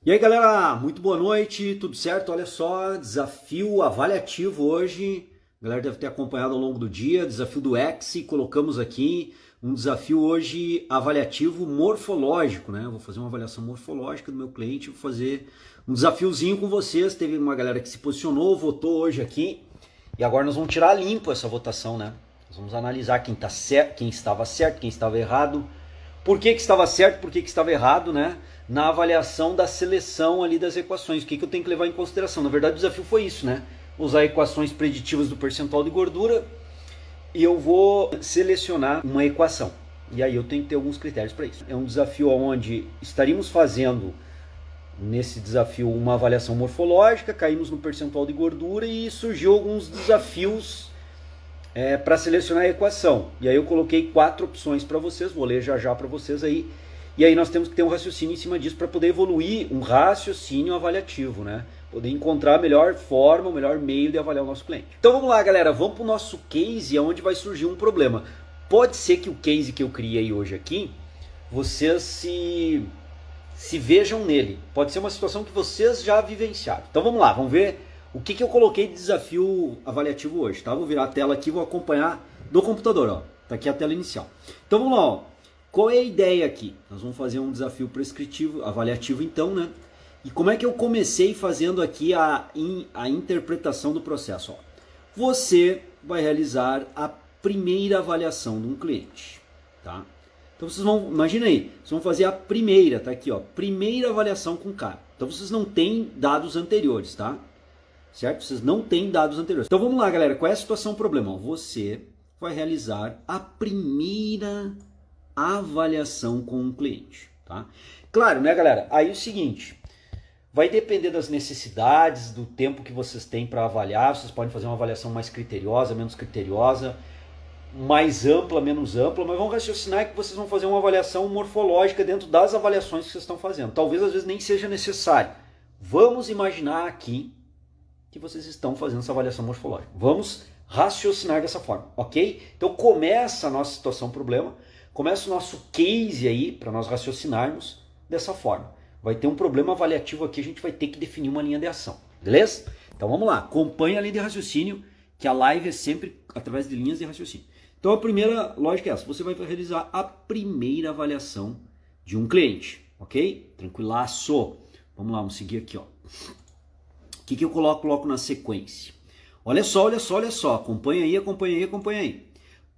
E aí galera, muito boa noite, tudo certo? Olha só, desafio avaliativo hoje, a galera deve ter acompanhado ao longo do dia, desafio do X, colocamos aqui um desafio hoje avaliativo morfológico, né? Eu vou fazer uma avaliação morfológica do meu cliente, vou fazer um desafiozinho com vocês, teve uma galera que se posicionou, votou hoje aqui, e agora nós vamos tirar limpo essa votação, né? Nós vamos analisar quem tá certo, quem estava certo, quem estava errado, por que estava certo, por que estava errado, né? Na avaliação da seleção ali das equações, o que eu tenho que levar em consideração. Na verdade o desafio foi isso, né? Usar equações preditivas do percentual de gordura e eu vou selecionar uma equação. E aí eu tenho que ter alguns critérios para isso. É um desafio onde estaríamos fazendo, nesse desafio, uma avaliação morfológica, caímos no percentual de gordura e surgiu alguns desafios para selecionar a equação. E aí eu coloquei 4 opções para vocês, vou ler já para vocês aí. E aí nós temos que ter um raciocínio em cima disso para poder evoluir um raciocínio avaliativo, né? Poder encontrar a melhor forma, o melhor meio de avaliar o nosso cliente. Então vamos lá, galera, vamos para o nosso case, onde vai surgir um problema. Pode ser que o case que eu criei hoje aqui, vocês se vejam nele. Pode ser uma situação que vocês já vivenciaram. Então vamos lá, vamos ver o que eu coloquei de desafio avaliativo hoje, tá? Vou virar a tela aqui e vou acompanhar do computador, ó. Tá aqui a tela inicial. Então vamos lá, ó. Qual é a ideia aqui? Nós vamos fazer um desafio prescritivo, avaliativo então, né? E como é que eu comecei fazendo aqui a interpretação do processo? Ó. Você vai realizar a primeira avaliação de um cliente, tá? Então vocês vão, imagina aí, vocês vão fazer a primeira, tá aqui ó, primeira avaliação com o cara. Então vocês não têm dados anteriores, tá? Certo? Vocês não têm dados anteriores. Então vamos lá, galera, qual é a situação, o problema? Ó, você vai realizar a primeira avaliação com um cliente, tá? Claro, né, galera? Aí é o seguinte, vai depender das necessidades, do tempo que vocês têm para avaliar. Vocês podem fazer uma avaliação mais criteriosa, menos criteriosa, mais ampla, menos ampla, mas vamos raciocinar que vocês vão fazer uma avaliação morfológica dentro das avaliações que vocês estão fazendo. Talvez às vezes nem seja necessário. Vamos imaginar aqui que vocês estão fazendo essa avaliação morfológica. Vamos raciocinar dessa forma, ok? Então começa a nossa situação problema. Começa o nosso case aí, para nós raciocinarmos dessa forma. Vai ter um problema avaliativo aqui, a gente vai ter que definir uma linha de ação, beleza? Então vamos lá, acompanha a linha de raciocínio, que a live é sempre através de linhas de raciocínio. Então a primeira lógica é essa, você vai realizar a primeira avaliação de um cliente, ok? Tranquilaço. Vamos lá, vamos seguir aqui, ó. O que eu coloco na sequência? Olha só, acompanha aí.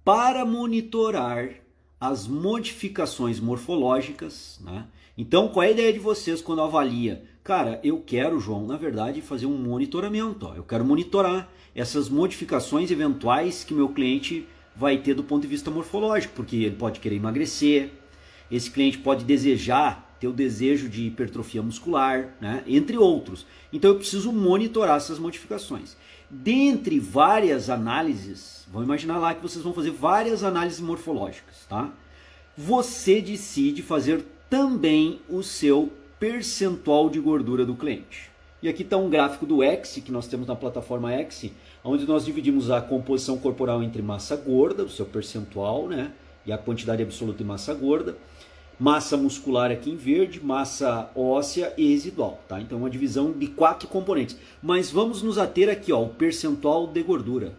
Para monitorar as modificações morfológicas, né? Então, qual é a ideia de vocês quando avalia? Cara, eu quero, João, na verdade, fazer um monitoramento. Ó. Eu quero monitorar essas modificações eventuais que meu cliente vai ter do ponto de vista morfológico, porque ele pode querer emagrecer, esse cliente pode ter o desejo de hipertrofia muscular, né? Entre outros. Então, eu preciso monitorar essas modificações. Dentre várias análises, vamos imaginar lá que vocês vão fazer várias análises morfológicas, tá? Você decide fazer também o seu percentual de gordura do cliente. E aqui está um gráfico do X, que nós temos na plataforma X, onde nós dividimos a composição corporal entre massa gorda, o seu percentual, né? E a quantidade absoluta de massa gorda. Massa muscular aqui em verde, massa óssea e residual, tá? Então uma divisão de 4 componentes. Mas vamos nos ater aqui, ó, o percentual de gordura,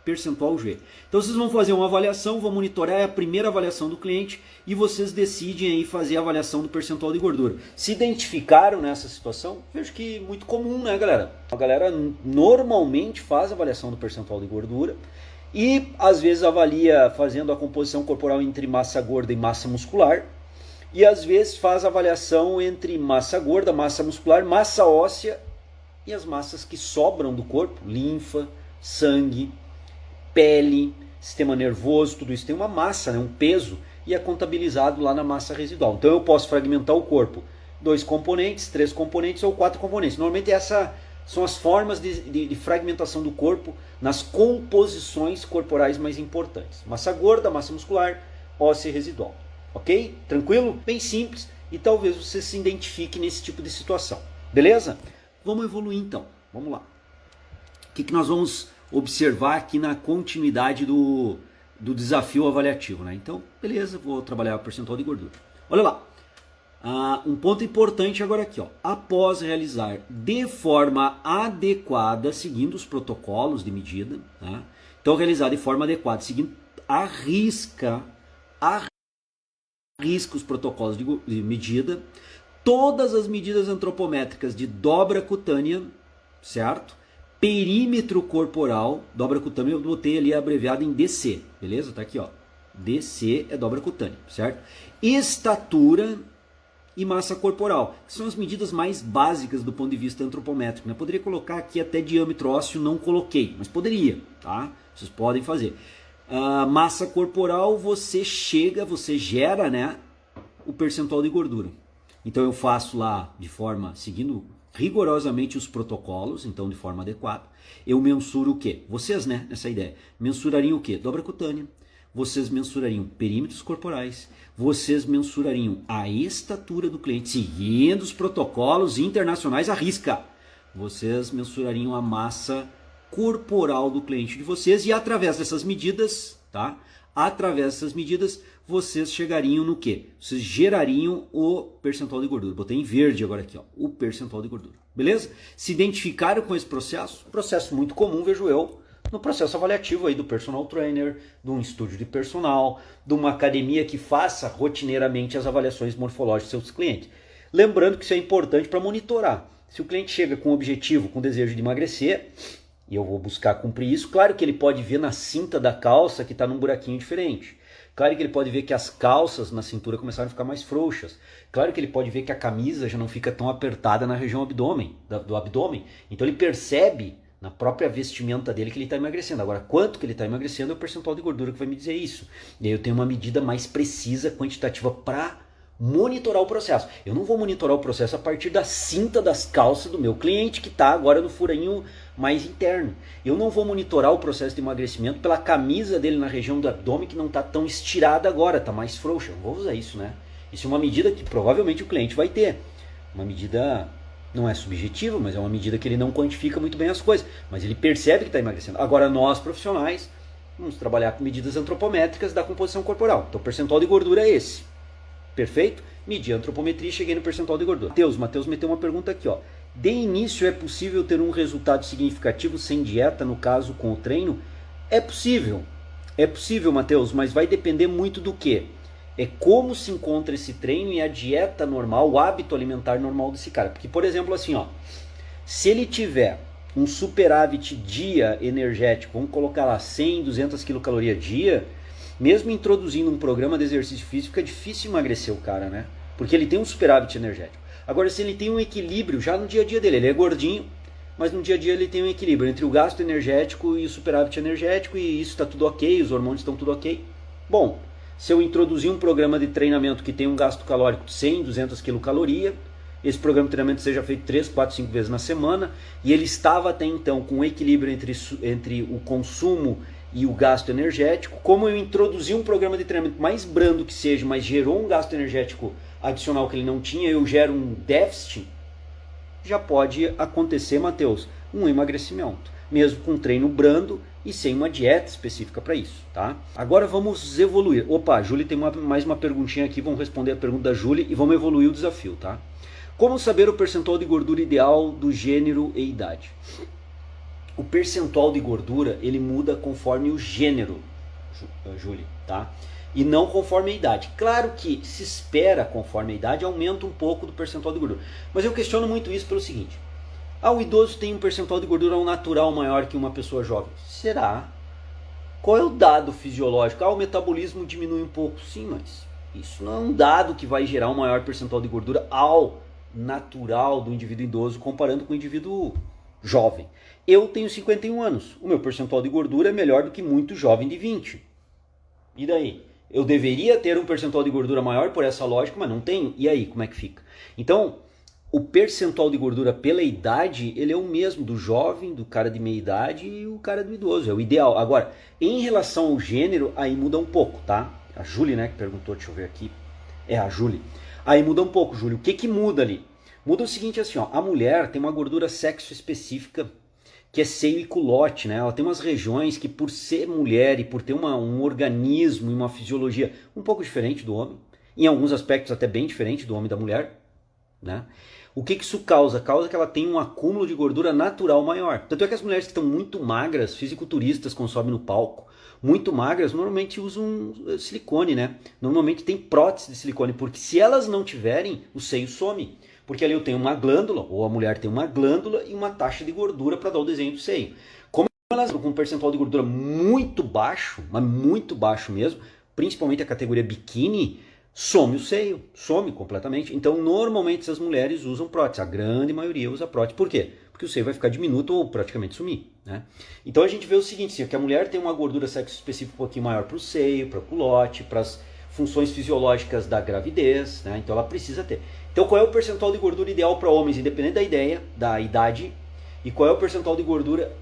percentual G. Então vocês vão fazer uma avaliação, vão monitorar a primeira avaliação do cliente e vocês decidem aí fazer a avaliação do percentual de gordura. Se identificaram nessa situação? Vejo que muito comum, né, galera? A galera normalmente faz a avaliação do percentual de gordura e às vezes avalia fazendo a composição corporal entre massa gorda e massa muscular. E às vezes faz avaliação entre massa gorda, massa muscular, massa óssea e as massas que sobram do corpo, linfa, sangue, pele, sistema nervoso, tudo isso tem uma massa, né, um peso, e é contabilizado lá na massa residual. Então eu posso fragmentar o corpo, 2 componentes, 3 componentes ou 4 componentes. Normalmente essas são as formas de fragmentação do corpo nas composições corporais mais importantes. Massa gorda, massa muscular, óssea e residual. Ok? Tranquilo? Bem simples e talvez você se identifique nesse tipo de situação. Beleza? Vamos evoluir então. Vamos lá. O que nós vamos observar aqui na continuidade do desafio avaliativo, né? Então, beleza, vou trabalhar o percentual de gordura. Olha lá. Um ponto importante agora aqui, ó. Após realizar de forma adequada, seguindo os protocolos de medida, né? Então, realizar de forma adequada, seguindo à risca os protocolos de medida, todas as medidas antropométricas de dobra cutânea, certo? Perímetro corporal, dobra cutânea, eu botei ali abreviado em DC, beleza? Tá aqui, ó. DC é dobra cutânea, certo? Estatura e massa corporal, que são as medidas mais básicas do ponto de vista antropométrico, né? Poderia colocar aqui até diâmetro ósseo, não coloquei, mas poderia, tá? Vocês podem fazer. Massa corporal, você gera, né, o percentual de gordura. Então eu faço lá de forma, seguindo rigorosamente os protocolos, então de forma adequada. Eu mensuro o quê? Vocês, né, nessa ideia, mensurariam o quê? Dobra cutânea. Vocês mensurariam perímetros corporais, vocês mensurariam a estatura do cliente, seguindo os protocolos internacionais à risca. Vocês mensurariam a massa corporal do cliente de vocês e através dessas medidas, tá? Através dessas medidas, vocês chegariam no quê? Vocês gerariam o percentual de gordura. Botei em verde agora aqui, ó, o percentual de gordura. Beleza? Se identificaram com esse processo muito comum, vejo eu, no processo avaliativo aí do personal trainer, de um estúdio de personal, de uma academia que faça rotineiramente as avaliações morfológicas dos seus clientes. Lembrando que isso é importante para monitorar. Se o cliente chega com objetivo, com desejo de emagrecer, e eu vou buscar cumprir isso, claro que ele pode ver na cinta da calça que está num buraquinho diferente. Claro que ele pode ver que as calças na cintura começaram a ficar mais frouxas. Claro que ele pode ver que a camisa já não fica tão apertada na região do abdômen. Então ele percebe na própria vestimenta dele que ele está emagrecendo. Agora, quanto que ele está emagrecendo é o percentual de gordura que vai me dizer isso. E aí eu tenho uma medida mais precisa, quantitativa, para monitorar o processo. Eu não vou monitorar o processo a partir da cinta das calças do meu cliente que está agora no furinho mais interno. Eu não vou monitorar o processo de emagrecimento pela camisa dele na região do abdômen que não está tão estirada agora, está mais frouxa. Eu não vou usar isso, né? Isso é uma medida que provavelmente o cliente vai ter. Uma medida não é subjetiva, mas é uma medida que ele não quantifica muito bem as coisas, mas ele percebe que está emagrecendo. Agora nós, profissionais, vamos trabalhar com medidas antropométricas da composição corporal. Então o percentual de gordura é esse. Perfeito? Medi a antropometria e cheguei no percentual de gordura. Matheus meteu uma pergunta aqui, ó. De início é possível ter um resultado significativo sem dieta, no caso com o treino? É possível, Matheus, mas vai depender muito do quê? É como se encontra esse treino e a dieta normal, o hábito alimentar normal desse cara. Porque, por exemplo, assim, ó, se ele tiver um superávit dia energético, vamos colocar lá 100, 200 quilocalorias dia, mesmo introduzindo um programa de exercício físico, é difícil emagrecer o cara, né? Porque ele tem um superávit energético. Agora, se ele tem um equilíbrio já no dia a dia dele, ele é gordinho, mas no dia a dia ele tem um equilíbrio entre o gasto energético e o superávit energético, e isso está tudo ok, os hormônios estão tudo ok. Bom, se eu introduzir um programa de treinamento que tem um gasto calórico de 100, 200 quilocalorias, esse programa de treinamento seja feito 3, 4, 5 vezes na semana, e ele estava até então com um equilíbrio entre o consumo e o gasto energético, como eu introduzi um programa de treinamento mais brando que seja, mas gerou um gasto energético adicional que ele não tinha, eu gero um déficit, já pode acontecer, Matheus, um emagrecimento, mesmo com um treino brando e sem uma dieta específica para isso, tá? Agora vamos evoluir. Opa, a Júlia tem mais uma perguntinha aqui, vamos responder a pergunta da Júlia e vamos evoluir o desafio, tá? Como saber o percentual de gordura ideal do gênero e idade? O percentual de gordura, ele muda conforme o gênero, Júlia, tá? E não conforme a idade. Claro que se espera conforme a idade, aumenta um pouco do percentual de gordura. Mas eu questiono muito isso pelo seguinte. O idoso tem um percentual de gordura ao natural maior que uma pessoa jovem. Será? Qual é o dado fisiológico? O metabolismo diminui um pouco. Sim, mas isso não é um dado que vai gerar um maior percentual de gordura ao natural do indivíduo idoso comparando com o indivíduo jovem. Eu tenho 51 anos. O meu percentual de gordura é melhor do que muito jovem de 20. E daí? Eu deveria ter um percentual de gordura maior por essa lógica, mas não tenho. E aí, como é que fica? Então, o percentual de gordura pela idade, ele é o mesmo do jovem, do cara de meia idade e o cara do idoso. É o ideal. Agora, em relação ao gênero, aí muda um pouco, tá? A Júlia, né, que perguntou, deixa eu ver aqui. É a Júlia. Aí muda um pouco, Júlia. O que que muda ali? Muda o seguinte, assim, ó. A mulher tem uma gordura sexo específica, que é seio e culote, né? Ela tem umas regiões que, por ser mulher e por ter um organismo e uma fisiologia um pouco diferente do homem, em alguns aspectos até bem diferente do homem e da mulher, né? O que isso causa? Causa que ela tem um acúmulo de gordura natural maior. Tanto é que as mulheres que estão muito magras, fisiculturistas, quando sobem no palco, muito magras, normalmente usam silicone, né? Normalmente tem prótese de silicone, porque se elas não tiverem, o seio some. Porque ali eu tenho uma glândula, ou a mulher tem uma glândula e uma taxa de gordura para dar o desenho do seio. Como elas estão com um percentual de gordura muito baixo, mas muito baixo mesmo, principalmente a categoria biquíni, some o seio, some completamente. Então, normalmente essas mulheres usam prótese, a grande maioria usa prótese. Por quê? Porque o seio vai ficar diminuto ou praticamente sumir, né? Então a gente vê o seguinte, sim, que a mulher tem uma gordura sexo específica um pouquinho maior para o seio, para o culote, para as funções fisiológicas da gravidez, né? Então ela precisa ter. Então qual é o percentual de gordura ideal para homens, independente da idade, e qual é o percentual de gordura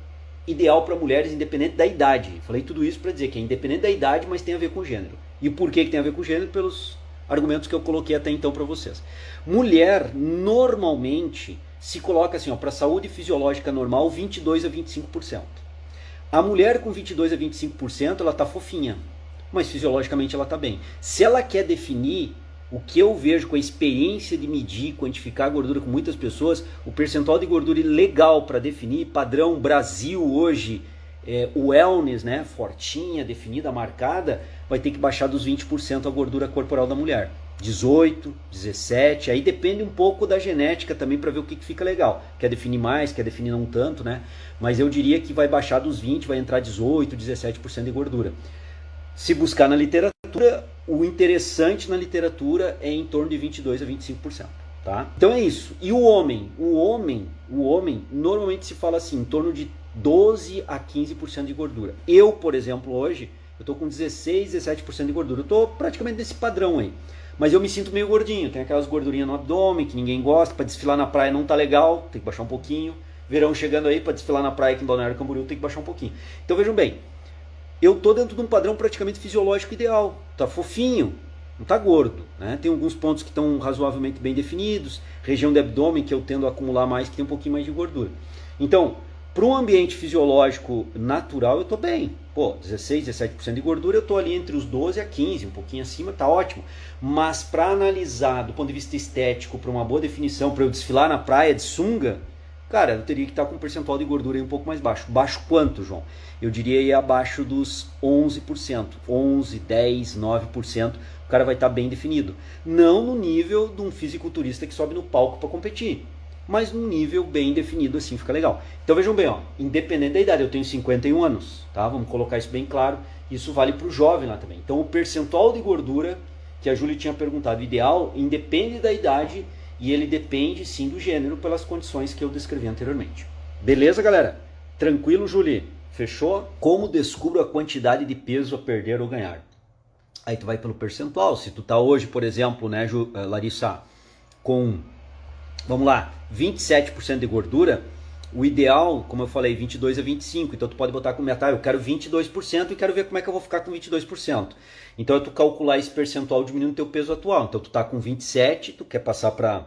ideal para mulheres, independente da idade? Falei tudo isso para dizer que é independente da idade, mas tem a ver com gênero. E por que tem a ver com gênero? Pelos argumentos que eu coloquei até então para vocês. Mulher, normalmente, se coloca assim, para saúde fisiológica normal, 22 a 25%. A mulher com 22 a 25%, ela tá fofinha, mas fisiologicamente ela tá bem. Se ela quer definir o que eu vejo com a experiência de medir, quantificar a gordura com muitas pessoas, o percentual de gordura legal para definir, padrão Brasil hoje, wellness, né, fortinha, definida, marcada, vai ter que baixar dos 20% a gordura corporal da mulher. 18, 17, aí depende um pouco da genética também para ver o que fica legal. Quer definir mais, quer definir não tanto, né? Mas eu diria que vai baixar dos 20, vai entrar 18, 17% de gordura. Se buscar na literatura, o interessante na literatura é em torno de 22 a 25%, tá? Então é isso. E o homem? O homem normalmente se fala assim, em torno de 12 a 15% de gordura. Eu, por exemplo, hoje, eu tô com 16, 17% de gordura. Eu tô praticamente nesse padrão aí. Mas eu me sinto meio gordinho. Tem aquelas gordurinhas no abdômen que ninguém gosta. Para desfilar na praia não tá legal, tem que baixar um pouquinho. Verão chegando aí, para desfilar na praia aqui em Balneário Camboriú, tem que baixar um pouquinho. Então vejam bem, eu tô dentro de um padrão praticamente fisiológico ideal. Tá fofinho, não tá gordo, né? Tem alguns pontos que estão razoavelmente bem definidos. Região de abdômen que eu tendo a acumular mais, que tem um pouquinho mais de gordura. Então, para um ambiente fisiológico natural, eu tô bem. Pô, 16, 17% de gordura, eu tô ali entre os 12 a 15, um pouquinho acima, tá ótimo. Mas para analisar do ponto de vista estético, para uma boa definição, para eu desfilar na praia de sunga, cara, eu teria que estar com um percentual de gordura aí um pouco mais baixo. Baixo quanto, João? Eu diria aí abaixo dos 11%. 11, 10, 9%. O cara vai estar bem definido. Não no nível de um fisiculturista que sobe no palco para competir, mas num nível bem definido, assim fica legal. Então vejam bem, ó, independente da idade, eu tenho 51 anos, tá? Vamos colocar isso bem claro. Isso vale para o jovem lá também. Então o percentual de gordura que a Júlia tinha perguntado, ideal, independe da idade e ele depende sim do gênero pelas condições que eu descrevi anteriormente. Beleza, galera? Tranquilo, Júlia? Fechou? Como descubro a quantidade de peso a perder ou ganhar? Aí tu vai pelo percentual. Se tu tá hoje, por exemplo, né, Larissa, com, vamos lá, 27% de gordura, o ideal, como eu falei, 22 a 25. Então tu pode botar com metade, eu quero 22% e quero ver como é que eu vou ficar com 22%. Então é tu calcular esse percentual diminuindo o teu peso atual. Então tu tá com 27, tu quer passar para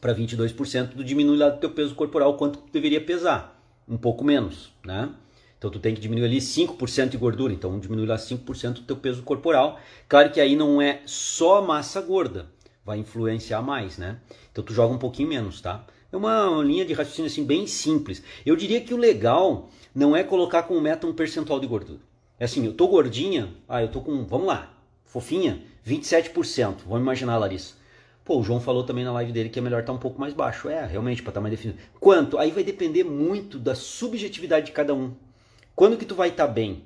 22%, tu diminui lá do teu peso corporal quanto tu deveria pesar. Um pouco menos, né? Então tu tem que diminuir ali 5% de gordura, então diminui lá 5% do teu peso corporal. Claro que aí não é só massa gorda, vai influenciar mais, né? Então tu joga um pouquinho menos, tá? É uma linha de raciocínio assim bem simples. Eu diria que o legal não é colocar como meta um percentual de gordura. É assim, eu tô gordinha, eu tô com, vamos lá, fofinha, 27%. Vamos imaginar, Larissa. Pô, o João falou também na live dele que é melhor estar um pouco mais baixo. Realmente, para estar mais definido. Quanto? Aí vai depender muito da subjetividade de cada um. Quando que tu vai estar bem?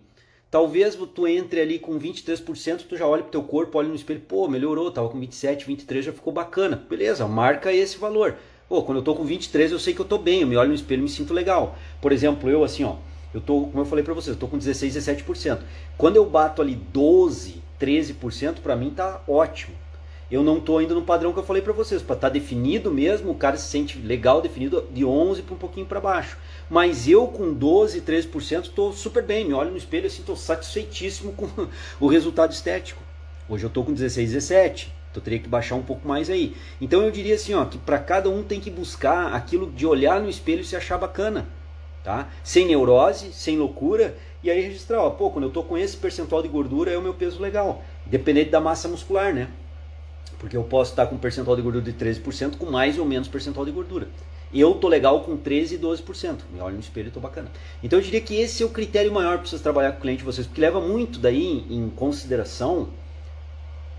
Talvez tu entre ali com 23%, tu já olha pro teu corpo, olha no espelho, pô, melhorou, tava com 27, 23, já ficou bacana. Beleza, marca esse valor. Pô, quando eu tô com 23, eu sei que eu tô bem, eu me olho no espelho e me sinto legal. Por exemplo, eu assim, ó, eu tô, como eu falei pra vocês, eu tô com 16, 17%. Quando eu bato ali 12, 13%, pra mim tá ótimo. Eu não tô ainda no padrão que eu falei pra vocês, pra estar definido mesmo, o cara se sente legal definido de 11 para um pouquinho pra baixo. Mas eu com 12, 13% tô super bem, me olho no espelho assim, tô satisfeitíssimo com o resultado estético. Hoje eu tô com 16, 17, então eu teria que baixar um pouco mais aí. Então eu diria assim, ó, que para cada um tem que buscar aquilo de olhar no espelho e se achar bacana, tá? Sem neurose, sem loucura e aí registrar, ó, pô, quando eu tô com esse percentual de gordura é o meu peso legal, dependente da massa muscular, né? Porque eu posso estar com um percentual de gordura de 13% com mais ou menos percentual de gordura. Eu tô legal com 13% e 12%. Me olho no espelho e tô bacana. Então eu diria que esse é o critério maior para vocês trabalhar com o cliente de vocês, porque leva muito daí em consideração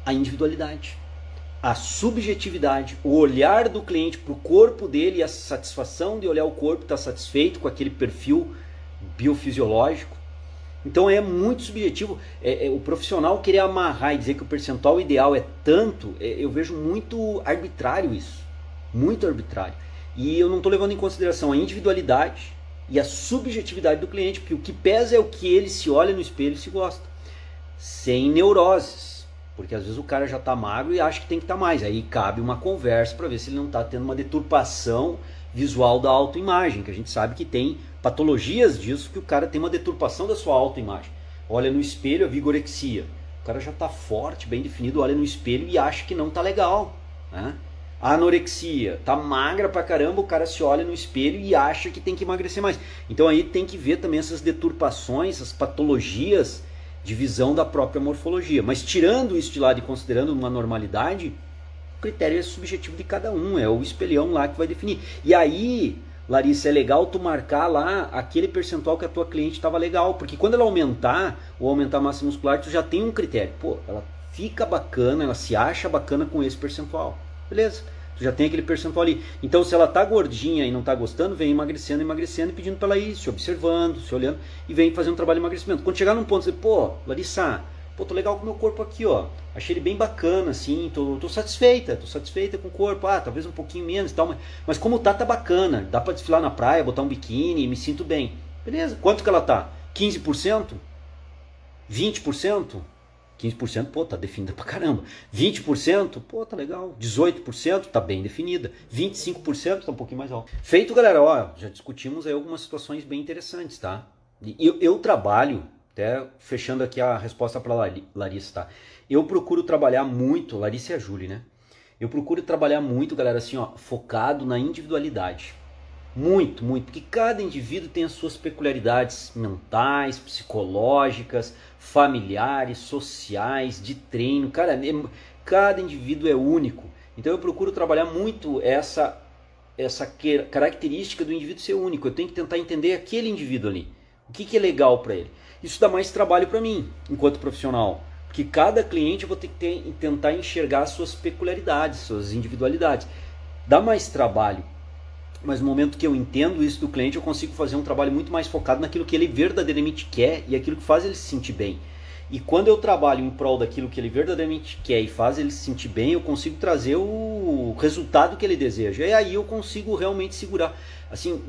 a individualidade, a subjetividade, o olhar do cliente para o corpo dele e a satisfação de olhar o corpo, estar satisfeito com aquele perfil biofisiológico. Então é muito subjetivo. O profissional querer amarrar e dizer que o percentual ideal é tanto, eu vejo muito arbitrário isso. Muito arbitrário. E eu não estou levando em consideração a individualidade e a subjetividade do cliente, porque o que pesa é o que ele se olha no espelho e se gosta. Sem neuroses. Porque às vezes o cara já está magro e acha que tem que estar mais. Aí cabe uma conversa para ver se ele não está tendo uma deturpação visual da autoimagem, que a gente sabe que tem patologias disso, que o cara tem uma deturpação da sua autoimagem. Olha no espelho, a vigorexia. O cara já está forte, bem definido, olha no espelho e acha que não está legal, né? A anorexia, tá magra pra caramba, o cara se olha no espelho e acha que tem que emagrecer mais. Então aí tem que ver também essas deturpações, essas patologias de visão da própria morfologia. Mas tirando isso de lado e considerando uma normalidade, o critério é subjetivo de cada um, é o espelhão lá que vai definir. E aí, Larissa, é legal tu marcar lá aquele percentual que a tua cliente estava legal, porque quando ela aumentar ou aumentar a massa muscular, tu já tem um critério. Pô, ela fica bacana, ela se acha bacana com esse percentual. Beleza, tu já tem aquele percentual ali. Então se ela tá gordinha e não tá gostando, vem emagrecendo e pedindo pra ela ir se observando, se olhando e vem fazendo um trabalho de emagrecimento. Quando chegar num ponto, você, pô, Larissa, pô, tô legal com o meu corpo aqui, ó. Achei ele bem bacana, assim, tô satisfeita com o corpo. Ah, talvez um pouquinho menos e tal, mas como tá bacana. Dá pra desfilar na praia, botar um biquíni, me sinto bem. Beleza, quanto que ela tá? 15%? 20%? 15%, pô, tá definida pra caramba. 20%, pô, tá legal. 18%, tá bem definida. 25%, tá um pouquinho mais alto. Feito, galera, ó, já discutimos aí algumas situações bem interessantes, tá? Eu trabalho, até fechando aqui a resposta pra Larissa, tá? Eu procuro trabalhar muito, Larissa e a Júlia, né? Eu procuro trabalhar muito, galera, assim, ó, focado na individualidade. Muito, muito, porque cada indivíduo tem as suas peculiaridades mentais, psicológicas, familiares, sociais, de treino. Cara, cada indivíduo é único. Então eu procuro trabalhar muito essa característica do indivíduo ser único. Eu tenho que tentar entender aquele indivíduo ali. O que é legal para ele. Isso dá mais trabalho para mim, enquanto profissional. Porque cada cliente eu vou ter que tentar enxergar as suas peculiaridades, suas individualidades. Dá mais trabalho. Mas no momento que eu entendo isso do cliente, eu consigo fazer um trabalho muito mais focado naquilo que ele verdadeiramente quer e aquilo que faz ele se sentir bem. E quando eu trabalho em prol daquilo que ele verdadeiramente quer e faz ele se sentir bem, eu consigo trazer o resultado que ele deseja. E aí eu consigo realmente segurar. Assim,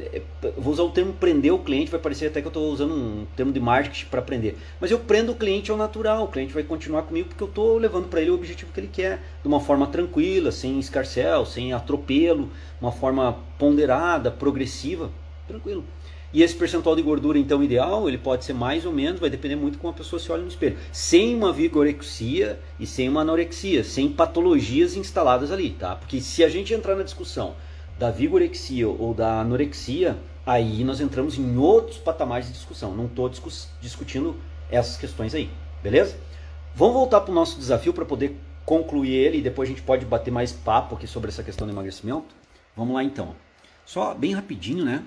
vou usar o termo prender o cliente, vai parecer até que eu estou usando um termo de marketing para prender. Mas eu prendo o cliente ao natural, o cliente vai continuar comigo porque eu estou levando para ele o objetivo que ele quer, de uma forma tranquila, sem escarcéu, sem atropelo, uma forma ponderada, progressiva, tranquilo. E esse percentual de gordura, então, ideal, ele pode ser mais ou menos, vai depender muito como a pessoa se olha no espelho. Sem uma vigorexia e sem uma anorexia, sem patologias instaladas ali, tá? Porque se a gente entrar na discussão da vigorexia ou da anorexia, aí nós entramos em outros patamares de discussão. Não estou discutindo essas questões aí, beleza? Vamos voltar para o nosso desafio para poder concluir ele e depois a gente pode bater mais papo aqui sobre essa questão do emagrecimento. Vamos lá então. Só bem rapidinho, né?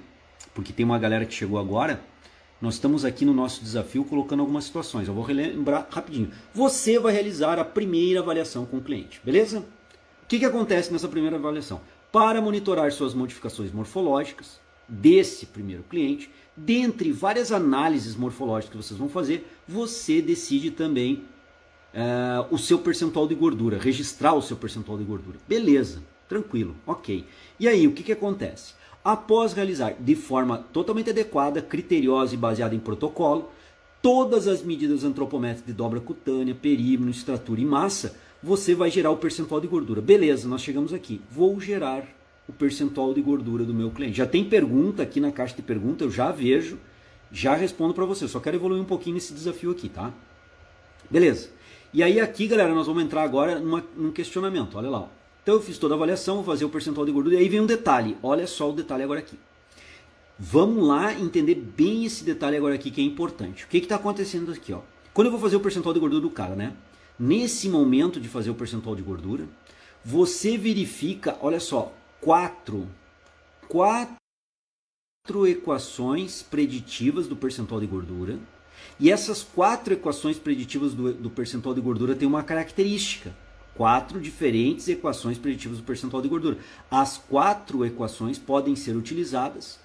Porque tem uma galera que chegou agora. Nós estamos aqui no nosso desafio colocando algumas situações. Eu vou relembrar rapidinho. Você vai realizar a primeira avaliação com o cliente, beleza? O que acontece nessa primeira avaliação? Para monitorar suas modificações morfológicas desse primeiro cliente, dentre várias análises morfológicas que vocês vão fazer, você decide também o seu percentual de gordura, registrar o seu percentual de gordura. Beleza, tranquilo, ok. E aí, o que acontece? Após realizar de forma totalmente adequada, criteriosa e baseada em protocolo, todas as medidas antropométricas de dobra cutânea, perímetro, estrutura e massa, você vai gerar o percentual de gordura. Beleza, nós chegamos aqui. Vou gerar o percentual de gordura do meu cliente. Já tem pergunta aqui na caixa de pergunta, eu já vejo, já respondo para você. Só quero evoluir um pouquinho nesse desafio aqui, tá? Beleza. E aí aqui, galera, nós vamos entrar agora num questionamento. Olha lá, ó. Então eu fiz toda a avaliação, vou fazer o percentual de gordura, e aí vem um detalhe, olha só o detalhe agora aqui. Vamos lá entender bem esse detalhe agora aqui que é importante. O que está acontecendo aqui? Ó? Quando eu vou fazer o percentual de gordura do cara, né? Nesse momento de fazer o percentual de gordura, você verifica, olha só, quatro equações preditivas do percentual de gordura. E essas 4 equações preditivas do percentual de gordura têm uma característica. 4 diferentes equações preditivas do percentual de gordura. As 4 equações podem ser utilizadas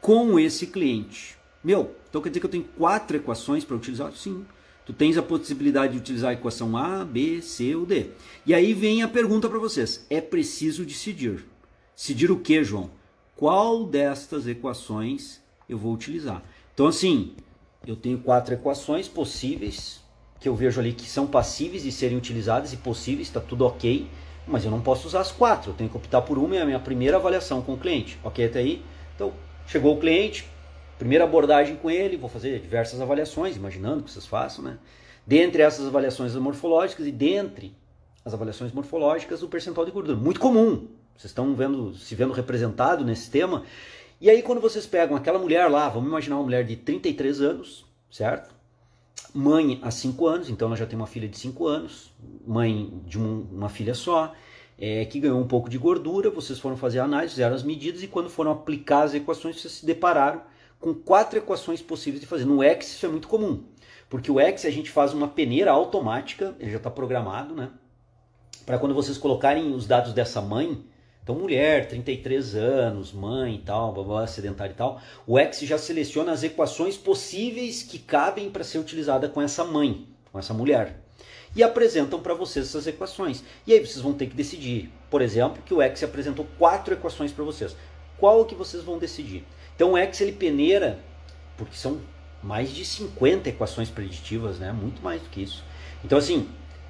com esse cliente. Então quer dizer que eu tenho 4 equações para utilizar? Sim. Tu tens a possibilidade de utilizar a equação A, B, C ou D. E aí vem a pergunta para vocês. É preciso decidir. Decidir o que, João? Qual destas equações eu vou utilizar? Então assim, eu tenho 4 equações possíveis, que eu vejo ali que são passíveis de serem utilizadas e possíveis, está tudo ok, mas eu não posso usar as 4, eu tenho que optar por uma, é a minha primeira avaliação com o cliente, ok até aí? Então, chegou o cliente, primeira abordagem com ele, vou fazer diversas avaliações, imaginando que vocês façam, né? Dentre essas avaliações morfológicas e dentre as avaliações morfológicas, o percentual de gordura, muito comum, vocês estão se vendo representado nesse tema. E aí quando vocês pegam aquela mulher lá, vamos imaginar uma mulher de 33 anos, certo? Mãe há 5 anos, então ela já tem uma filha de 5 anos, mãe de uma filha só, que ganhou um pouco de gordura, vocês foram fazer a análise, fizeram as medidas e quando foram aplicar as equações, vocês se depararam com 4 equações possíveis de fazer. No Excel isso é muito comum, porque o Excel a gente faz uma peneira automática, ele já está programado, né? Para quando vocês colocarem os dados dessa mãe, então mulher, 33 anos, mãe e tal, blá, blá, sedentária e tal, o Excel já seleciona as equações possíveis que cabem para ser utilizada com essa mãe, com essa mulher. E apresentam para vocês essas equações. E aí vocês vão ter que decidir. Por exemplo, que o Excel apresentou 4 equações para vocês. Qual que vocês vão decidir? Então o Excel ele peneira, porque são mais de 50 equações preditivas, né? Muito mais do que isso. Então assim,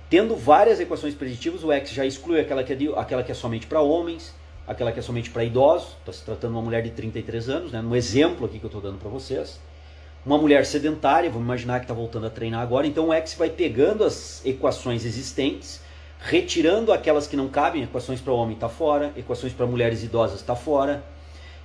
tendo várias equações preditivas, o Excel já exclui aquela que é somente para homens, aquela que é somente para idosos, está se tratando de uma mulher de 33 anos, né? No exemplo aqui que eu estou dando para vocês. Uma mulher sedentária, vamos imaginar que está voltando a treinar agora, então o Excel vai pegando as equações existentes, retirando aquelas que não cabem, equações para homem está fora, equações para mulheres idosas está fora,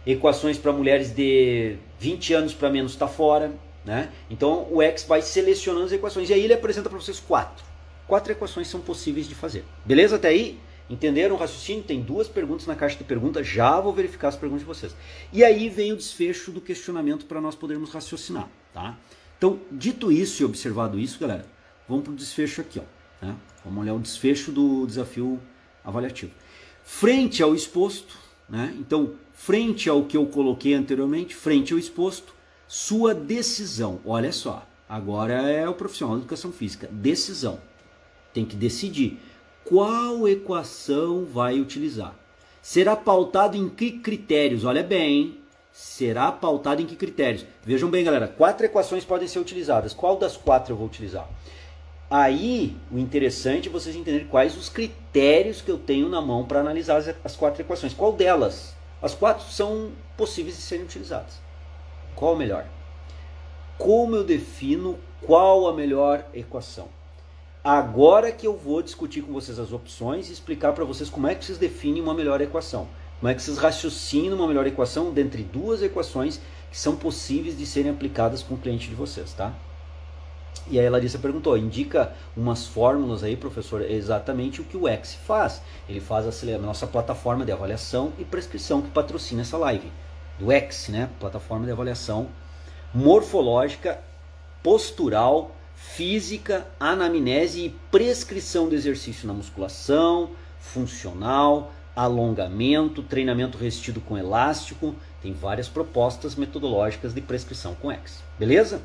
equações para mulheres de 20 anos para menos está fora, né? Então o Excel vai selecionando as equações e aí ele apresenta para vocês 4 equações são possíveis de fazer. Beleza até aí? Entenderam o raciocínio? Tem 2 perguntas na caixa de perguntas, já vou verificar as perguntas de vocês. E aí vem o desfecho do questionamento para nós podermos raciocinar, tá? Então, dito isso e observado isso, galera, vamos para o desfecho aqui, ó, né? Vamos olhar o desfecho do desafio avaliativo. Frente ao exposto, né? Então, frente ao que eu coloquei anteriormente, frente ao exposto, sua decisão. Olha só, agora é o profissional de educação física, decisão. Tem que decidir qual equação vai utilizar. Será pautado em que critérios? Olha bem, será pautado em que critérios? Vejam bem, galera, 4 equações podem ser utilizadas. Qual das 4 eu vou utilizar? Aí, o interessante é vocês entenderem quais os critérios que eu tenho na mão para analisar as 4 equações. Qual delas? As 4 são possíveis de serem utilizadas. Qual a melhor? Como eu defino qual a melhor equação? Agora que eu vou discutir com vocês as opções e explicar para vocês como é que vocês definem uma melhor equação. Como é que vocês raciocinam uma melhor equação dentre 2 equações que são possíveis de serem aplicadas com o cliente de vocês, tá? E aí a Larissa perguntou, indica umas fórmulas aí, professor, é exatamente o que o Excel faz. Ele faz a nossa plataforma de avaliação e prescrição que patrocina essa live. Do Excel, né? Plataforma de avaliação morfológica, postural, física, anamnese e prescrição de exercício na musculação, funcional, alongamento, treinamento resistido com elástico. Tem várias propostas metodológicas de prescrição com Excel. Beleza?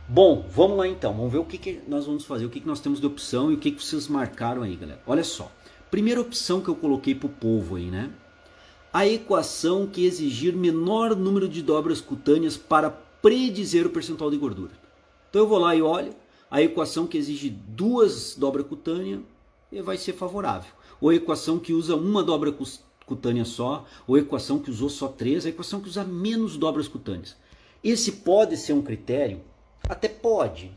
Bom, vamos lá então. Vamos ver o que nós vamos fazer, o que nós temos de opção e o que vocês marcaram aí, galera. Olha só. Primeira opção que eu coloquei para o povo aí, né? A equação que exigir menor número de dobras cutâneas para predizer o percentual de gordura. Então eu vou lá e olho, a equação que exige 2 dobras cutâneas vai ser favorável. Ou a equação que usa uma dobra cutânea só, ou a equação que usou só 3, a equação que usa menos dobras cutâneas. Esse pode ser um critério? Até pode,